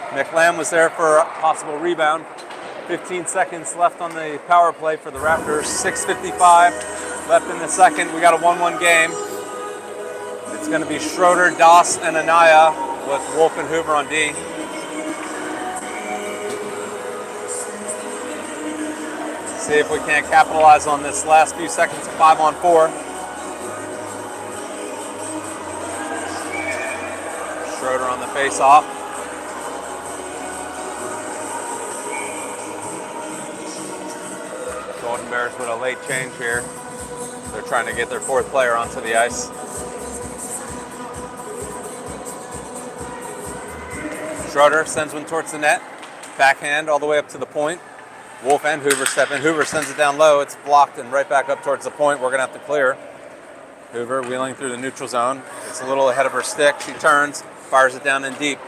McLam was there for a possible rebound. 15 seconds left on the power play for the Raptors. 6:55 left in the second. We got a 1-1 game. It's going to be Schroeder, Doss, and Anaya with Wolf and Hoover on D. See if we can't capitalize on this last few seconds of 5-on-4. Schroeder on the face-off. Golden Bears with a late change here. They're trying to get their fourth player onto the ice. Schroeder sends one towards the net. Backhand all the way up to the point. Wolf and Hoover step in. Hoover sends it down low. It's blocked and right back up towards the point. We're going to have to clear. Hoover wheeling through the neutral zone. It's a little ahead of her stick. She turns, fires it down in deep.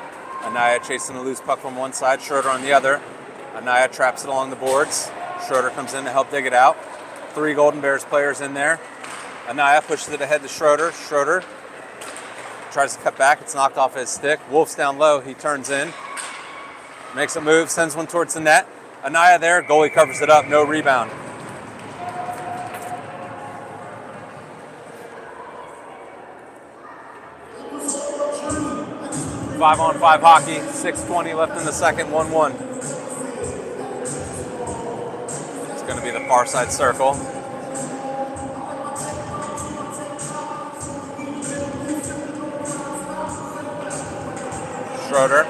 Anaya chasing a loose puck from one side, Schroeder on the other. Anaya traps it along the boards. Schroeder comes in to help dig it out. 3 Golden Bears players in there. Anaya pushes it ahead to Schroeder. Schroeder tries to cut back. It's knocked off his stick. Wolf's down low. He turns in. Makes a move. Sends one towards the net. Anaya there. Goalie covers it up. No rebound. Five-on-5 hockey. 6:20 left in the second. 1-1. It's going to be the far side circle. Schroeder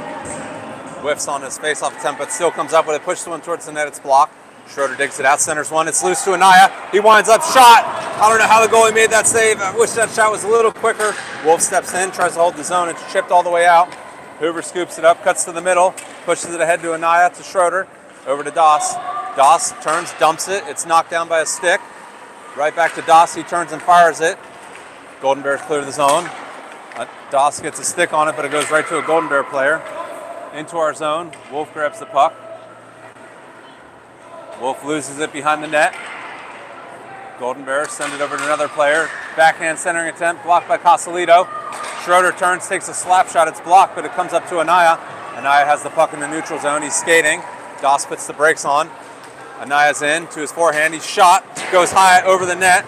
whiffs on his face-off attempt, but still comes up with it. Pushes one towards the net. It's blocked. Schroeder digs it out. Centers one. It's loose to Anaya. He winds up. Shot. I don't know how the goalie made that save. I wish that shot was a little quicker. Wolf steps in, tries to hold the zone. It's chipped all the way out. Hoover scoops it up, cuts to the middle, pushes it ahead to Anaya, to Schroeder, over to Doss. Doss turns, dumps it. It's knocked down by a stick. Right back to Doss. He turns and fires it. Golden Bears clear the zone. Doss gets a stick on it, but it goes right to a Golden Bear player. Into our zone. Wolf grabs the puck. Wolf loses it behind the net. Golden Bears send it over to another player. Backhand centering attempt, blocked by Casalito. Schroeder turns, takes a slap shot. It's blocked, but it comes up to Anaya. Anaya has the puck in the neutral zone. He's skating. Doss puts the brakes on. Anaya's in to his forehand. He's shot. Goes high over the net.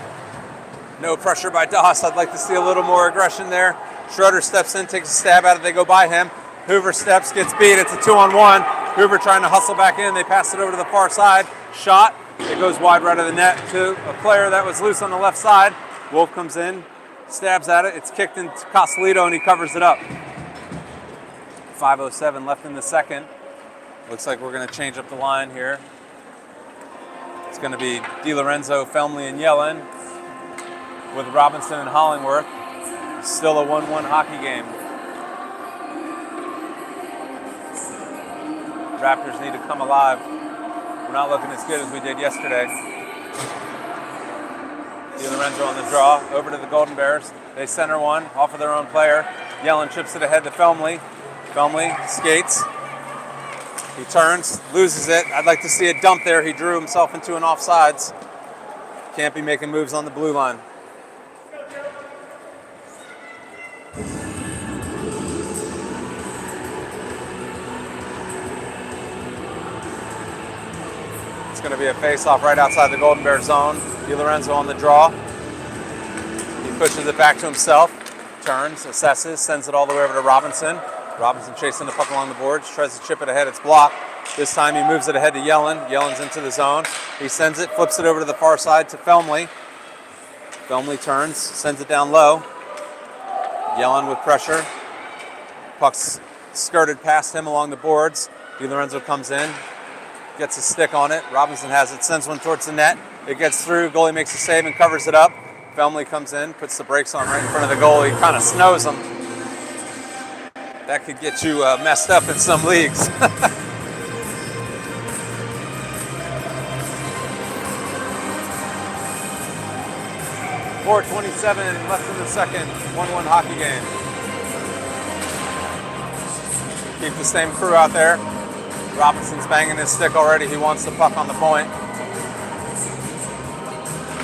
No pressure by Doss. I'd like to see a little more aggression there. Schroeder steps in, takes a stab at it. They go by him. Hoover steps, gets beat. It's a 2-on-1. Hoover trying to hustle back in. They pass it over to the far side. Shot. It goes wide right of the net to a player that was loose on the left side. Wolf comes in, stabs at it. It's kicked into Casalito, and he covers it up. 5:07 left in the second. Looks like we're going to change up the line here. It's going to be DiLorenzo, Felmley, and Yellen with Robinson and Hollingworth. Still a 1-1 hockey game. Raptors need to come alive. We're not looking as good as we did yesterday. DiLorenzo on the draw, over to the Golden Bears. They center one, off of their own player. Yellen chips it ahead to Felmley. Felmley skates. He turns, loses it. I'd like to see a dump there. He drew himself into an offsides. Can't be making moves on the blue line. It's going to be a face-off right outside the Golden Bear zone. DiLorenzo on the draw. He pushes it back to himself. Turns, assesses, sends it all the way over to Robinson. Robinson chasing the puck along the boards, tries to chip it ahead. It's blocked. This time he moves it ahead to Yellen. Yellen's into the zone. He sends it, flips it over to the far side to Felmley. Felmley turns, sends it down low. Yellen with pressure. Puck's skirted past him along the boards. DiLorenzo comes in, gets a stick on it. Robinson has it, sends one towards the net. It gets through. Goalie makes a save and covers it up. Felmley comes in, puts the brakes on right in front of the goalie, kind of snows him. That could get you messed up in some leagues. 4:27 left in the second, 1-1 hockey game. Keep the same crew out there. Robinson's banging his stick already. He wants the puck on the point.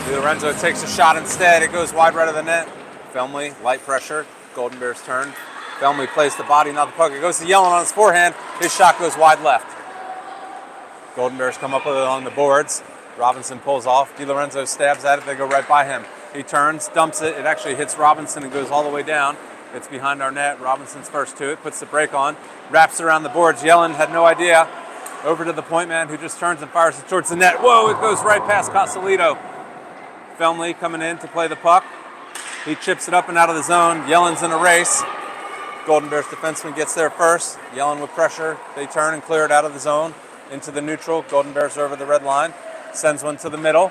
DiLorenzo takes a shot instead. It goes wide right of the net. Felmley, light pressure. Golden Bears turn. Felmley plays the body, not the puck. It goes to Yellen on his forehand. His shot goes wide left. Golden Bears come up with it on the boards. Robinson pulls off. DiLorenzo stabs at it. They go right by him. He turns, dumps it. It actually hits Robinson and goes all the way down. It's behind our net. Robinson's first to it. Puts the brake on. Wraps around the boards. Yellen had no idea. Over to the point man who just turns and fires it towards the net. Whoa, it goes right past Casalito. Felmley coming in to play the puck. He chips it up and out of the zone. Yellen's in a race. Golden Bears defenseman gets there first. Yellen with pressure. They turn and clear it out of the zone into the neutral. Golden Bears are over the red line. Sends one to the middle.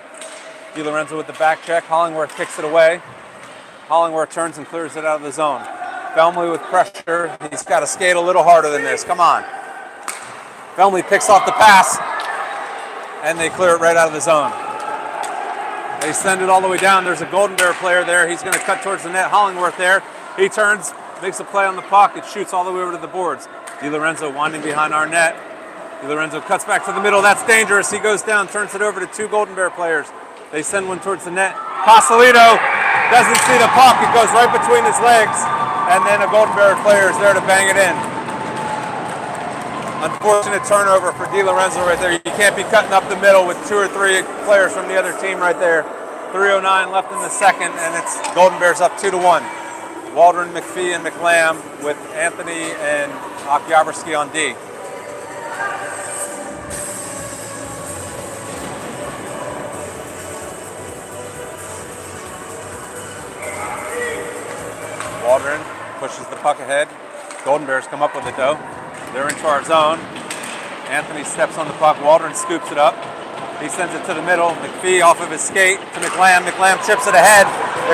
DiLorenzo with the back check. Hollingworth kicks it away. Hollingworth turns and clears it out of the zone. Felmley with pressure. He's got to skate a little harder than this. Come on. Felmley picks off the pass, and they clear it right out of the zone. They send it all the way down. There's a Golden Bear player there. He's going to cut towards the net. Hollingworth there. He turns, makes a play on the puck. It shoots all the way over to the boards. DiLorenzo winding behind our net. DiLorenzo cuts back to the middle. That's dangerous. He goes down, turns it over to two Golden Bear players. They send one towards the net. Casalito doesn't see the puck. It goes right between his legs. And then a Golden Bear player is there to bang it in. Unfortunate turnover for DiLorenzo right there. You can't be cutting up the middle with two or three players from the other team right there. 3:09 left in the second, and it's Golden Bears up 2-1. Waldron, McPhee, and McLam with Anthony and Okyabrski on D. Waldron pushes the puck ahead. Golden Bears come up with it though. They're into our zone. Anthony steps on the puck. Waldron scoops it up. He sends it to the middle. McPhee off of his skate to McLam. McLam chips it ahead.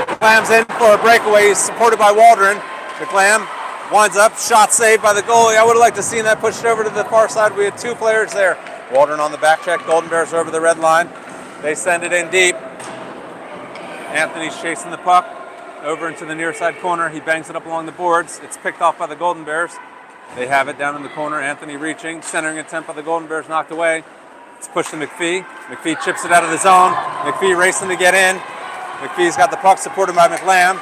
McLam's in for a breakaway. He's supported by Waldron. McLam winds up. Shot saved by the goalie. I would have liked to see that pushed over to the far side. We had two players there. Waldron on the back check. Golden Bears over the red line. They send it in deep. Anthony's chasing the puck. over into the near side corner. He bangs it up along the boards. It's picked off by the Golden Bears. They have it down in the corner. Anthony reaching, centering attempt by the Golden Bears, knocked away. It's pushed to McPhee. McPhee chips it out of the zone. McPhee racing to get in. McPhee's got the puck supported by McLam.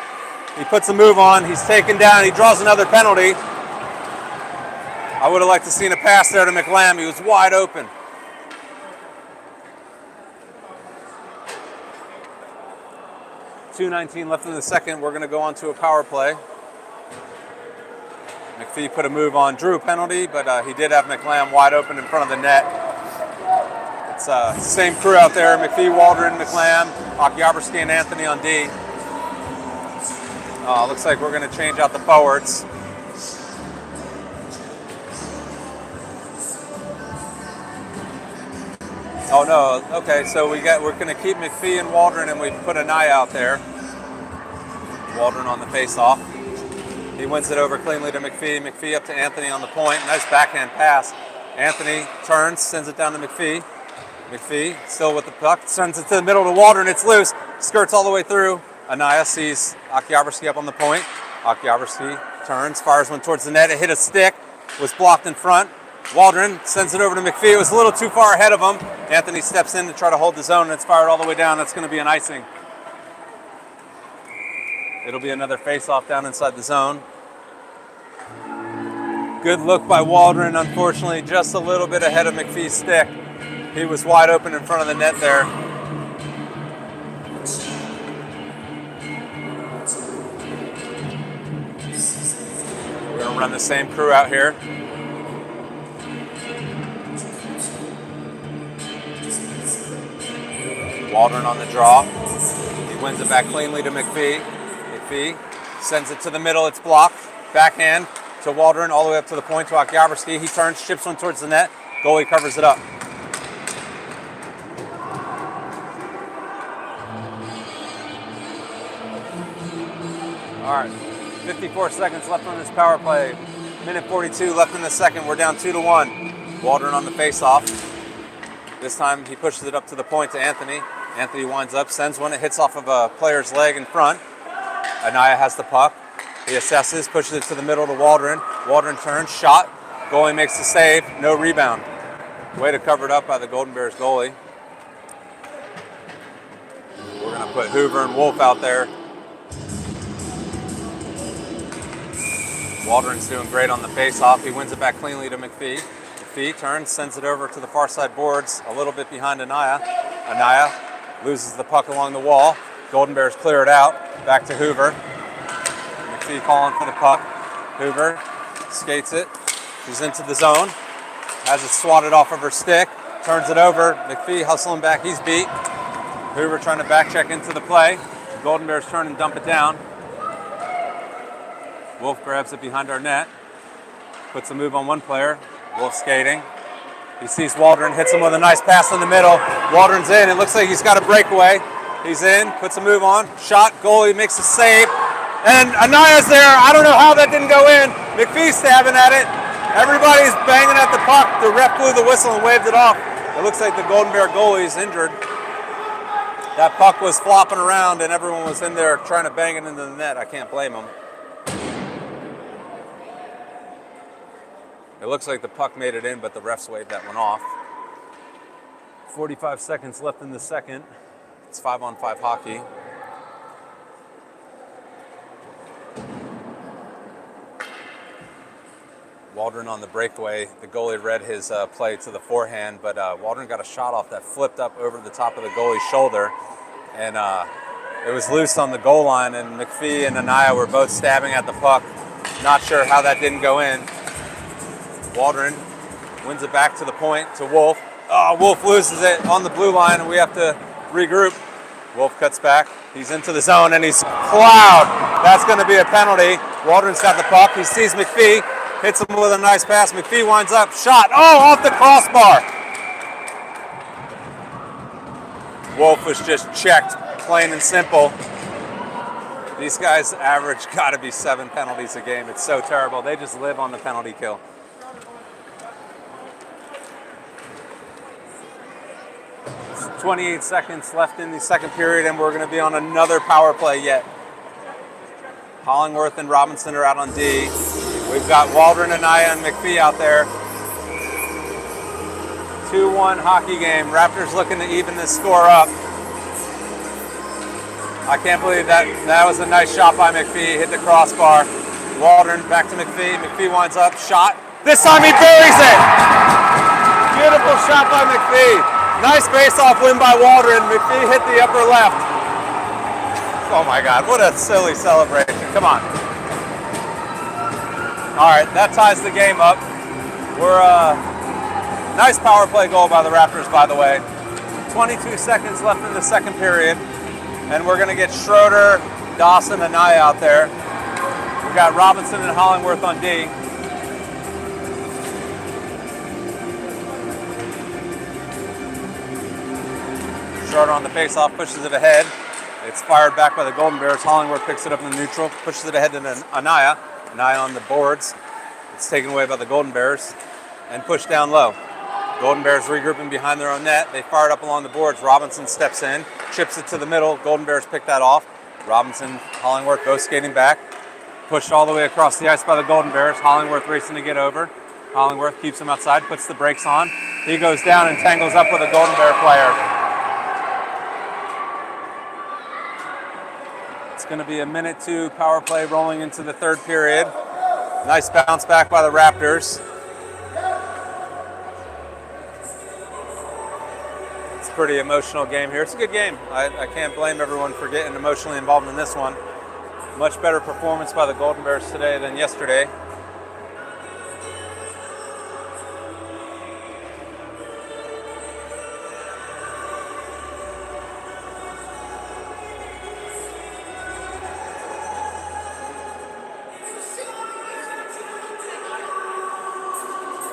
He puts a move on. He's taken down. He draws another penalty. I would have liked to seen a pass there to McLam. He was wide open. .2:19 left in the second. We're going to go on to a power play. McPhee put a move on, drew a penalty, but he did have McLam wide open in front of the net. It's same crew out there: McPhee, Waldron, McLam, Akiabrski, and Anthony on D. Looks like we're going to change out the forwards. Oh no, okay, so we're going to keep McPhee and Waldron, and we put Anaya out there. Waldron on the face-off. He wins it over cleanly to McPhee. McPhee up to Anthony on the point. Nice backhand pass. Anthony turns, sends it down to McPhee. McPhee still with the puck, sends it to the middle to Waldron. It's loose, skirts all the way through. Anaya sees Akiabrski up on the point. Akiabrski turns, fires one towards the net. It hit a stick, was blocked in front. Waldron sends it over to McPhee. It was a little too far ahead of him. Anthony steps in to try to hold the zone, and it's fired all the way down. That's going to be an icing. It'll be another face-off down inside the zone. Good look by Waldron, unfortunately, just a little bit ahead of McPhee's stick. He was wide open in front of the net there. We're going to run the same crew out here. Waldron on the draw. He wins it back cleanly to McPhee. McPhee sends it to the middle. It's blocked. Backhand to Waldron all the way up to the point to Akiabrski. He turns, chips one towards the net. Goalie covers it up. All right, 54 seconds left on this power play. Minute 42 left in the second. We're down 2-1. Waldron on the face-off. This time he pushes it up to the point to Anthony. Anthony winds up, sends one. It hits off of a player's leg in front. Anaya has the puck. He assesses, pushes it to the middle to Waldron. Waldron turns, shot. Goalie makes the save. No rebound. Way to cover it up by the Golden Bears goalie. We're going to put Hoover and Wolf out there. Waldron's doing great on the face-off. He wins it back cleanly to McPhee. McPhee turns, sends it over to the far side boards, a little bit behind Anaya. Anaya loses the puck along the wall. Golden Bears clear it out. Back to Hoover. McPhee calling for the puck. Hoover skates it. She's into the zone. Has it swatted off of her stick. Turns it over. McPhee hustling back. He's beat. Hoover trying to back check into the play. Golden Bears turn and dump it down. Wolf grabs it behind our net. Puts a move on one player. Wolf skating. He sees Waldron, hits him with a nice pass in the middle. Waldron's in. It looks like he's got a breakaway. He's in, puts a move on. Shot, goalie makes a save. And Anaya's there. I don't know how that didn't go in. McPhee stabbing at it. Everybody's banging at the puck. The ref blew the whistle and waved it off. It looks like the Golden Bear goalie's injured. That puck was flopping around and everyone was in there trying to bang it into the net. I can't blame them. It looks like the puck made it in, but the refs waved that one off. 45 seconds left in the second. It's 5-on-5 hockey. Waldron on the breakaway. The goalie read his play to the forehand, but Waldron got a shot off that flipped up over the top of the goalie's shoulder. And it was loose on the goal line, and McPhee and Anaya were both stabbing at the puck. Not sure how that didn't go in. Waldron wins it back to the point to Wolf. Oh, Wolf loses it on the blue line, and we have to regroup. Wolf cuts back. He's into the zone, and he's plowed. That's going to be a penalty. Waldron's got the puck. He sees McPhee. Hits him with a nice pass. McPhee winds up. Shot. Oh, off the crossbar. Wolf was just checked, plain and simple. These guys average got to be 7 penalties a game. It's so terrible. They just live on the penalty kill. It's 28 seconds left in the second period, and we're going to be on another power play yet. Hollingworth and Robinson are out on D. We've got Waldron, Anaya, and McPhee out there. 2-1 hockey game. Raptors looking to even this score up. I can't believe that. That was a nice shot by McPhee. Hit the crossbar. Waldron back to McPhee. McPhee winds up. Shot. This time he buries it. Beautiful shot by McPhee. Nice face-off win by Waldron. McPhee hit the upper left. Oh my God, what a silly celebration. Come on. All right, that ties the game up. We're nice power play goal by the Raptors, by the way. 22 seconds left in the second period. And we're gonna get Schroeder, Dawson, and Anaya out there. We've got Robinson and Hollingworth on D. Schroeder on the faceoff, pushes it ahead. It's fired back by the Golden Bears. Hollingworth picks it up in the neutral, pushes it ahead to Anaya. Anaya on the boards. It's taken away by the Golden Bears and pushed down low. Golden Bears regrouping behind their own net. They fire it up along the boards. Robinson steps in, chips it to the middle. Golden Bears pick that off. Robinson, Hollingworth both skating back. Pushed all the way across the ice by the Golden Bears. Hollingworth racing to get over. Hollingworth keeps him outside, puts the brakes on. He goes down and tangles up with a Golden Bear player. It's going to be a minute 2 power play rolling into the third period. Nice bounce back by the Raptors. It's a pretty emotional game here. It's a good game. I can't blame everyone for getting emotionally involved in this one. Much better performance by the Golden Bears today than yesterday.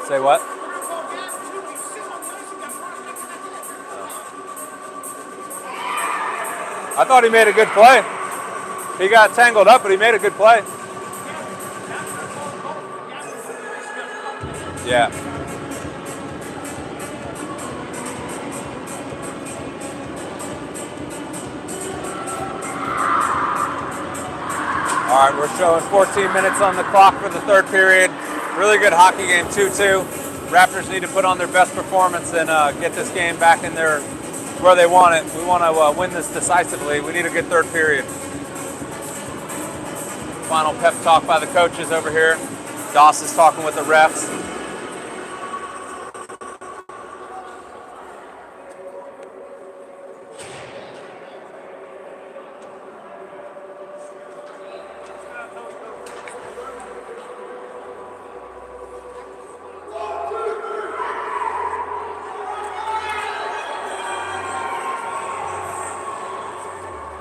Say what? I thought he made a good play. He got tangled up, but he made a good play. Yeah. All right, we're showing 14 minutes on the clock for the third period. Really good hockey game, 2-2. Raptors need to put on their best performance and get this game back in their where they want it. We want to win this decisively. We need a good third period. Final pep talk by the coaches over here. Doss is talking with the refs.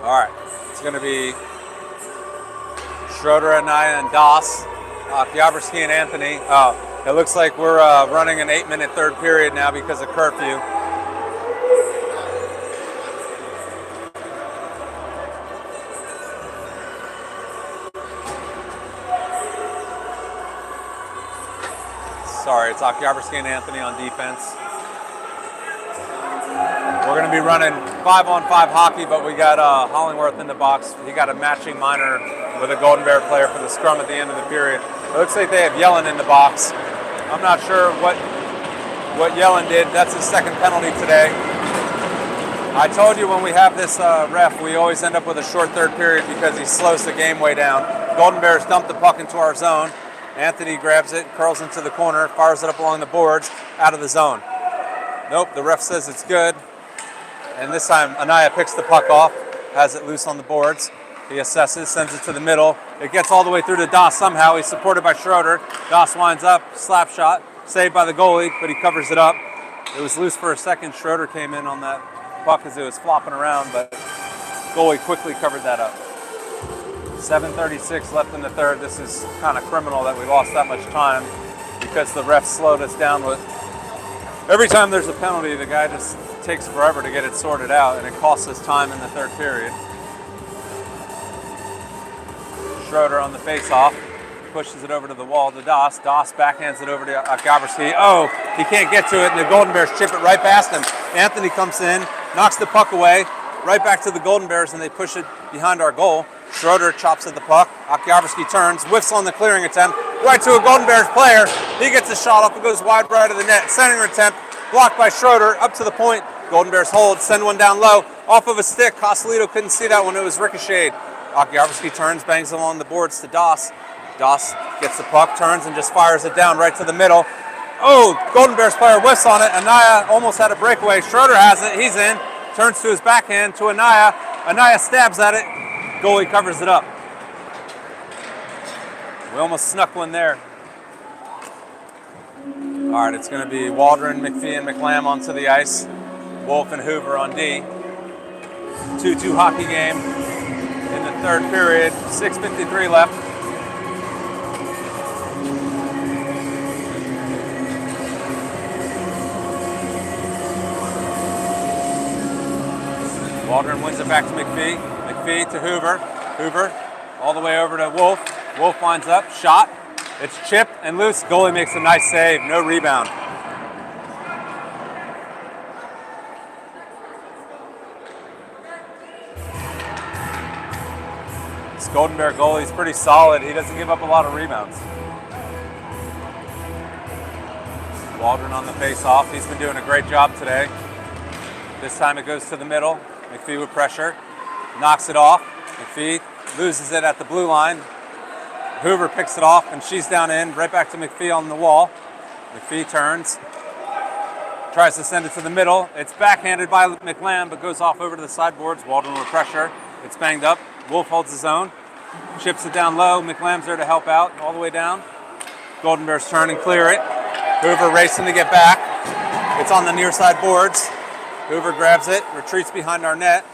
All right, it's going to be Schroeder, Anaya, and Doss, Kyabrski and Anthony. It looks like we're running an 8-minute third period now because of curfew. Sorry, it's Kyabrski and Anthony on defense. We're going to be running 5-on-5 hockey, but we got Hollingworth in the box. He got a matching minor with a Golden Bear player for the scrum at the end of the period. It looks like they have Yellen in the box. I'm not sure what Yellen did. That's his second penalty today. I told you when we have this ref, we always end up with a short third period because he slows the game way down. Golden Bears dump the puck into our zone. Anthony grabs it, curls into the corner, fires it up along the boards, out of the zone. Nope, the ref says it's good. And this time, Anaya picks the puck off, has it loose on the boards. He assesses, sends it to the middle. It gets all the way through to Doss somehow. He's supported by Schroeder. Doss winds up, slap shot, saved by the goalie, but he covers it up. It was loose for a second. Schroeder came in on that puck as it was flopping around, but goalie quickly covered that up. 7:36 left in the third. This is kind of criminal that we lost that much time because the refs slowed us down with. Every time there's a penalty, the guy just takes forever to get it sorted out, and it costs us time in the third period. Schroeder on the face-off, pushes it over to the wall to Doss. Doss backhands it over to Kyabrski. Oh, he can't get to it, and the Golden Bears chip it right past him. Anthony comes in, knocks the puck away. right back to the Golden Bears, and they push it behind our goal. Schroeder chops at the puck. Akiabrski turns, whiffs on the clearing attempt, right to a Golden Bears player. He gets a shot up, it goes wide right of the net. Centering attempt, blocked by Schroeder, up to the point. Golden Bears hold, send one down low, off of a stick. Costellito couldn't see that when it was ricocheted. Akiabrski turns, bangs along the boards to Doss. Doss gets the puck, turns, and just fires it down right to the middle. Oh, Golden Bears player whiffs on it. Anaya almost had a breakaway. Schroeder has it, he's in. Turns to his backhand to Anaya. Anaya stabs at it. Goalie covers it up. We almost snuck one there. All right, it's going to be Waldron, McPhee, and McLam onto the ice. Wolf and Hoover on D. 2-2 hockey game in the third period. 6:53 left. Waldron wins it back to McPhee. McPhee to Hoover. Hoover all the way over to Wolf. Wolf winds up, shot. It's chipped and loose. Goalie makes a nice save, no rebound. This Golden Bear goalie is pretty solid. He doesn't give up a lot of rebounds. Waldron on the face-off. He's been doing a great job today. This time it goes to the middle. McPhee with pressure. Knocks it off. McPhee loses it at the blue line. Hoover picks it off, and she's down in. Right back to McPhee on the wall. McPhee turns. Tries to send it to the middle. It's backhanded by McLam, but goes off over to the sideboards. Waldron with pressure. It's banged up. Wolf holds his own. Chips it down low. McLam's there to help out all the way down. Golden Bears turn and clear it. Hoover racing to get back. It's on the near side boards. Hoover grabs it, retreats behind our net.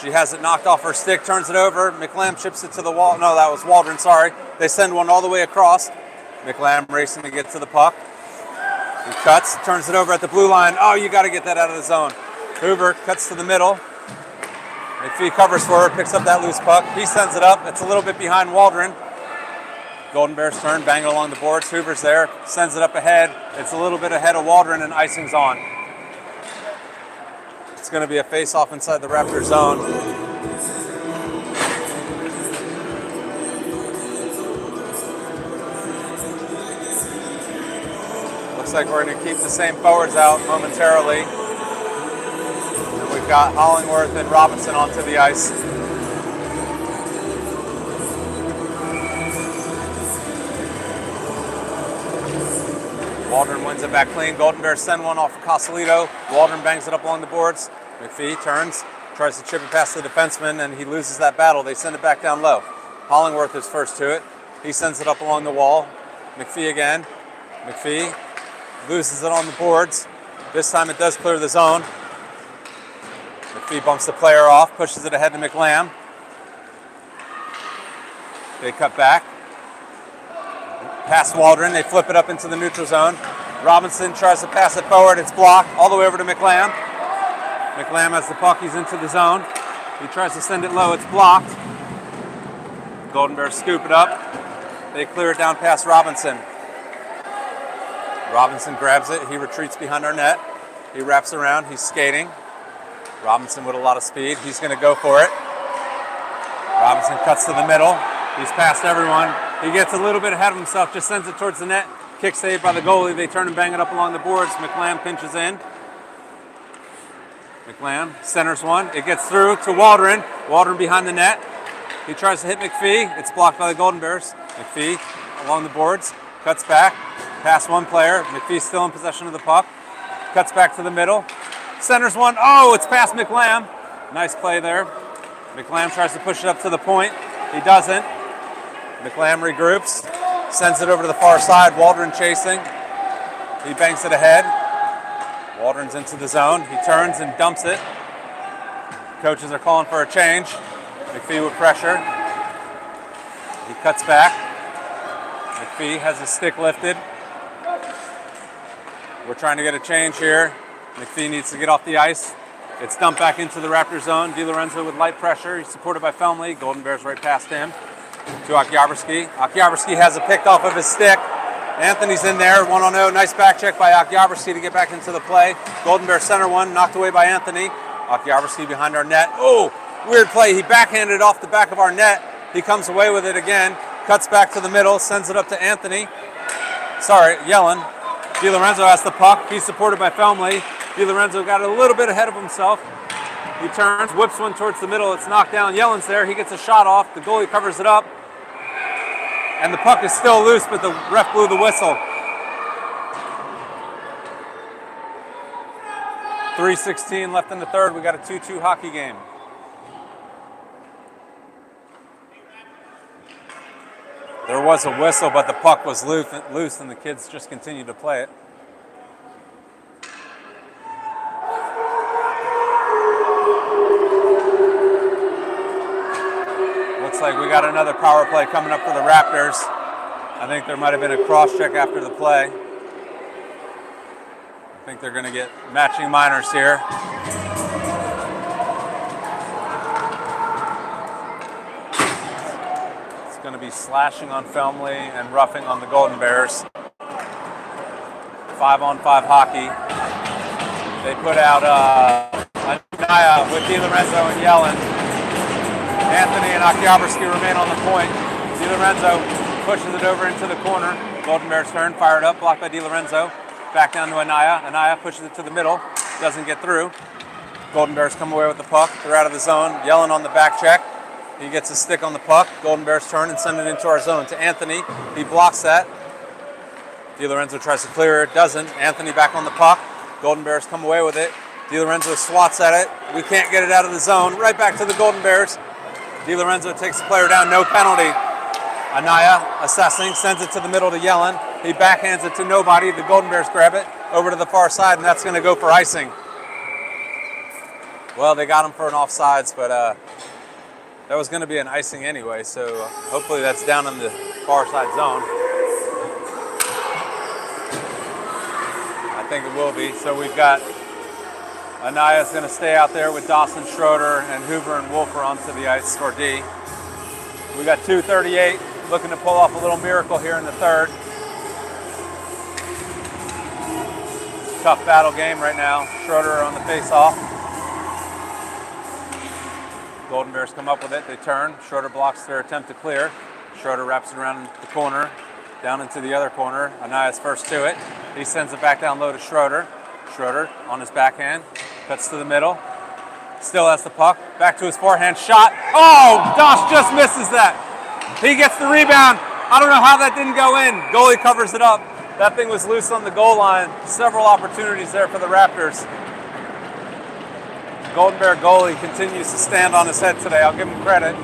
She has it knocked off her stick, turns it over. McLam chips it to the wall. No, that was Waldron, sorry. They send one all the way across. McLam racing to get to the puck. He cuts, turns it over at the blue line. Oh, you got to get that out of the zone. Hoover cuts to the middle. McPhee covers for her, picks up that loose puck. He sends it up. It's a little bit behind Waldron. Golden Bears turn, bang it along the boards. Hoover's there, sends it up ahead. It's a little bit ahead of Waldron, and icing's on. It's going to be a face-off inside the Raptors zone. Looks like we're going to keep the same forwards out momentarily. And we've got Hollingworth and Robinson onto the ice. Waldron wins it back clean. Golden Bears send one off of Costellito. Waldron bangs it up along the boards. McPhee turns, tries to chip it past the defenseman, and he loses that battle. They send it back down low. Hollingworth is first to it. He sends it up along the wall. McPhee again. McPhee loses it on the boards. This time it does clear the zone. McPhee bumps the player off, pushes it ahead to McLam. They cut back. Past Waldron, they flip it up into the neutral zone. Robinson tries to pass it forward, it's blocked, all the way over to McLam. McLam has the puck, he's into the zone. He tries to send it low, it's blocked. Golden Bears scoop it up. They clear it down past Robinson. Robinson grabs it, he retreats behind our net. He wraps around, he's skating. Robinson with a lot of speed, he's gonna go for it. Robinson cuts to the middle, he's past everyone. He gets a little bit ahead of himself, just sends it towards the net. Kick saved by the goalie. They turn and bang it up along the boards. McLam pinches in. McLam centers one. It gets through to Waldron. Waldron behind the net. He tries to hit McPhee. It's blocked by the Golden Bears. McPhee along the boards. Cuts back. Past one player. McPhee's still in possession of the puck. Cuts back to the middle. Centers one. Oh, it's past McLam. Nice play there. McLam tries to push it up to the point. He doesn't. McLam regroups, sends it over to the far side. Waldron chasing. He banks it ahead. Waldron's into the zone. He turns and dumps it. Coaches are calling for a change. McPhee with pressure. He cuts back. McPhee has his stick lifted. We're trying to get a change here. McPhee needs to get off the ice. It's dumped back into the Raptor zone. DiLorenzo with light pressure. He's supported by Felmley. Golden Bears right past him. To Akiabrski. Akiabrski has it picked off of his stick. Anthony's in there, 1-0. Nice back check by Akiabrski to get back into the play. Golden Bear center one, knocked away by Anthony. Akiabrski behind our net. Oh, weird play. He backhanded off the back of our net. He comes away with it again. Cuts back to the middle. Sends it up to Anthony. Sorry, Yellen. DiLorenzo has the puck. He's supported by Felmley. DiLorenzo got a little bit ahead of himself. He turns, whips one towards the middle. It's knocked down. Yellen's there. He gets a shot off. The goalie covers it up. And the puck is still loose, but the ref blew the whistle. 3:16 left in the third. We got a 2-2 hockey game. There was a whistle, but the puck was loose, and the kids just continued to play it. Looks like we got another power play coming up for the Raptors. I think there might have been a cross check after the play. I think they're going to get matching minors here. It's going to be slashing on Felmley and roughing on the Golden Bears. 5-on-5 hockey. They put out Anaya with DiLorenzo and Yellen. Anthony and Akiabrski remain on the point. DiLorenzo pushes it over into the corner. Golden Bears turn, fired up, blocked by DiLorenzo. Back down to Anaya. Anaya pushes it to the middle. Doesn't get through. Golden Bears come away with the puck. They're out of the zone. Yellen on the back check. He gets a stick on the puck. Golden Bears turn and send it into our zone to Anthony. He blocks that. DiLorenzo tries to clear it. Doesn't. Anthony back on the puck. Golden Bears come away with it. DiLorenzo swats at it. We can't get it out of the zone. Right back to the Golden Bears. DiLorenzo takes the player down. No penalty. Anaya assessing. Sends it to the middle to Yellen. He backhands it to nobody. The Golden Bears grab it over to the far side, and that's going to go for icing. Well, they got him for an offsides, but that was going to be an icing anyway, so hopefully that's down in the far side zone. I think it will be. So we've got Anaya's going to stay out there with Dawson, Schroeder, and Hoover and Wolfer onto the ice for D. We got 2:38, looking to pull off a little miracle here in the third. Tough battle game right now. Schroeder on the face-off. Golden Bears come up with it. They turn. Schroeder blocks their attempt to clear. Schroeder wraps it around the corner, down into the other corner. Anaya's first to it. He sends it back down low to Schroeder. Schroeder on his backhand. Cuts to the middle. Still has the puck. Back to his forehand shot. Oh, Doss just misses that. He gets the rebound. I don't know how that didn't go in. Goalie covers it up. That thing was loose on the goal line. Several opportunities there for the Raptors. Golden Bear goalie continues to stand on his head today. I'll give him credit.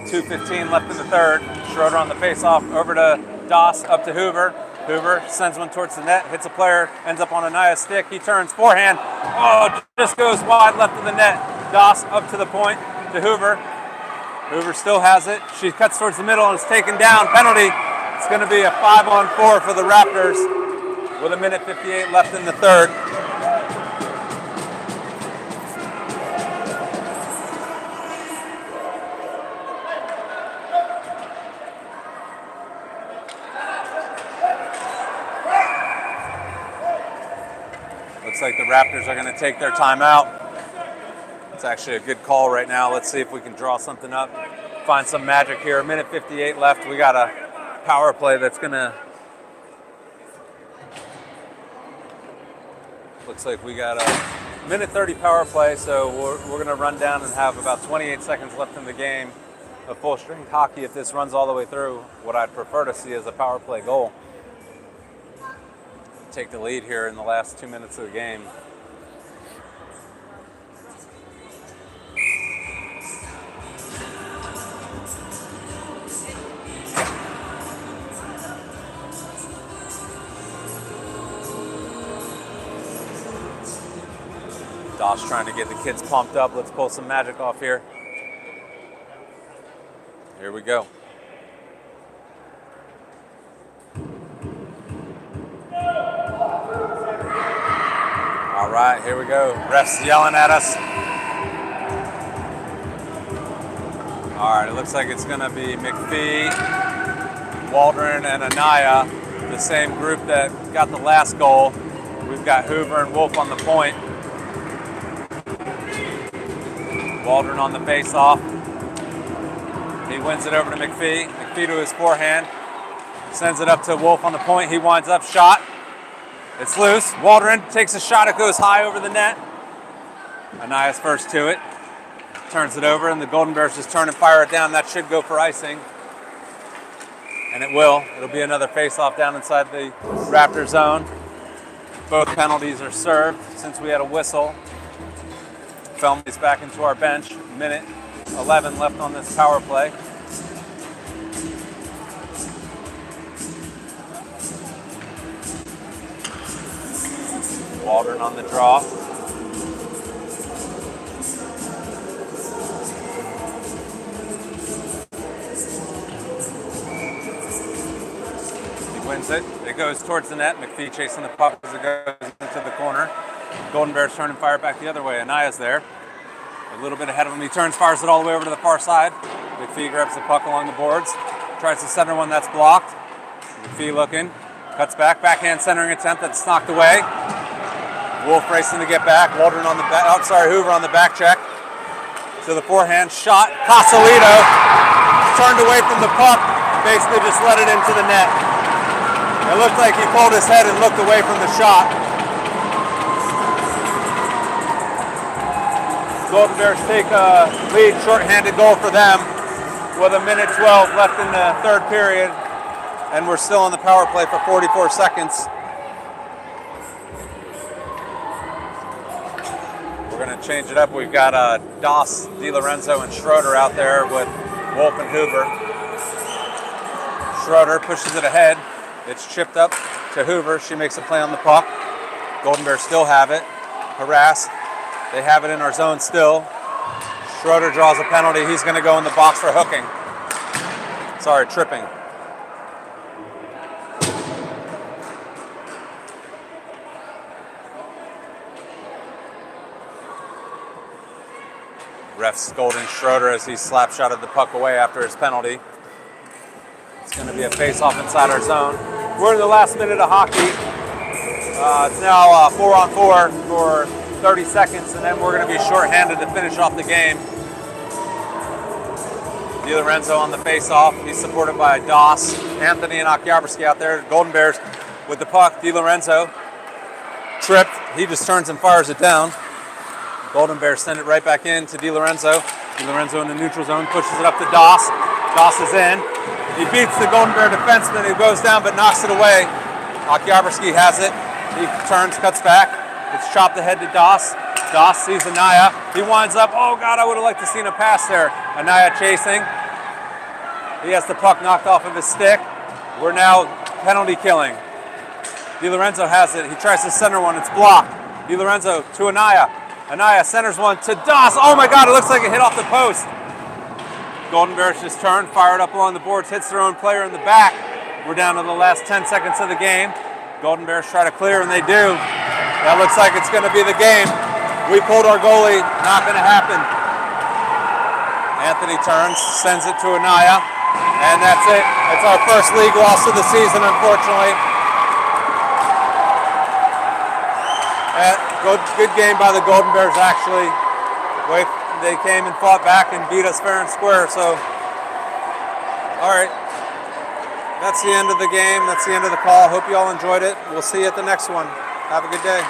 .2:15 left in the third. Schroeder on the face-off over to Doss, up to Hoover. Hoover sends one towards the net, hits a player, ends up on Anaya's stick. He turns forehand. Oh, just goes wide left of the net. Doss up to the point to Hoover. Hoover still has it. She cuts towards the middle and is taken down. Penalty. It's going to be a 5-on-4 for the Raptors with 1:58 left in the third. Looks like the Raptors are going to take their timeout. It's actually a good call right now. Let's see if we can draw something up, find some magic here. 1:58 left. We got a power play that's going to... Looks like we got a 1:30 power play, so we're going to run down and have about 28 seconds left in the game of full-strength hockey. If this runs all the way through, what I'd prefer to see is a power play goal. Take the lead here in the last 2 minutes of the game. Doss trying to get the kids pumped up. Let's pull some magic off here. Here we go. All right, here we go. Refs yelling at us. All right, it looks like it's going to be McPhee, Waldron, and Anaya. The the same group that got the last goal. We've got Hoover and Wolf on the point. Waldron on the face-off. He wins it over to McPhee. McPhee to his forehand. Sends it up to Wolf on the point. He winds up, shot. It's loose. Waldron takes a shot. It goes high over the net. Anaya's first to it. Turns it over, and the Golden Bears just turn and fire it down. That should go for icing. And it will. It'll be another face-off down inside the Raptor zone. Both penalties are served since we had a whistle. Felmey's back into our bench. Minute 11 left on this power play. Waldron on the draw. He wins it. It goes towards the net. McPhee chasing the puck as it goes into the corner. Golden Bears turn and fire back the other way. Anaya's there. A little bit ahead of him. He turns, fires it all the way over to the far side. McPhee grabs the puck along the boards. Tries to center one that's blocked. McPhee looking. Cuts back. Backhand centering attempt that's knocked away. Wolf racing to get back. Waldron on the back. Oh, sorry, Hoover on the back check. To the forehand shot. Casalito turned away from the puck. Basically just let it into the net. It looked like he pulled his head and looked away from the shot. Golden Bears take a lead, shorthanded goal for them with a minute 12 left in the third period. And we're still on the power play for 44 seconds. We're going to change it up. We've got Doss, DiLorenzo, and Schroeder out there with Wolf and Hoover. Schroeder pushes it ahead. It's chipped up to Hoover. She makes a play on the puck. Golden Bears still have it. Harass. They have it in our zone still. Schroeder draws a penalty. He's going to go in the box for hooking. Sorry, tripping. Ref scolding Schroeder as he slap-shotted the puck away after his penalty. It's going to be a face-off inside our zone. We're in the last minute of hockey. It's now 4-on-4 for 30 seconds, and then we're going to be shorthanded to finish off the game. DiLorenzo on the face-off. He's supported by Doss, Anthony, and Okyabrski out there. Golden Bears with the puck. DiLorenzo tripped. He just turns and fires it down. Golden Bears send it right back in to DiLorenzo. DiLorenzo in the neutral zone, pushes it up to Doss. Doss is in. He beats the Golden Bear defenseman who goes down but knocks it away. Okyabrski has it. He turns, cuts back. It's chopped ahead to Doss. Doss sees Anaya. He winds up. Oh, God, I would have liked to seen a pass there. Anaya chasing. He has the puck knocked off of his stick. We're now penalty killing. DiLorenzo has it. He tries to center one. It's blocked. DiLorenzo to Anaya. Anaya centers one to Doss. Oh, my God, it looks like it hit off the post. Golden Bears just turn, fire it up along the boards, hits their own player in the back. We're down to the last 10 seconds of the game. Golden Bears try to clear, and they do. That looks like it's going to be the game. We pulled our goalie. Not going to happen. Anthony turns, sends it to Anaya, and that's it. It's our first league loss of the season, unfortunately. Good game by the Golden Bears, actually. They came and fought back and beat us fair and square. So, all right. That's the end of the game. That's the end of the call. Hope you all enjoyed it. We'll see you at the next one. Have a good day.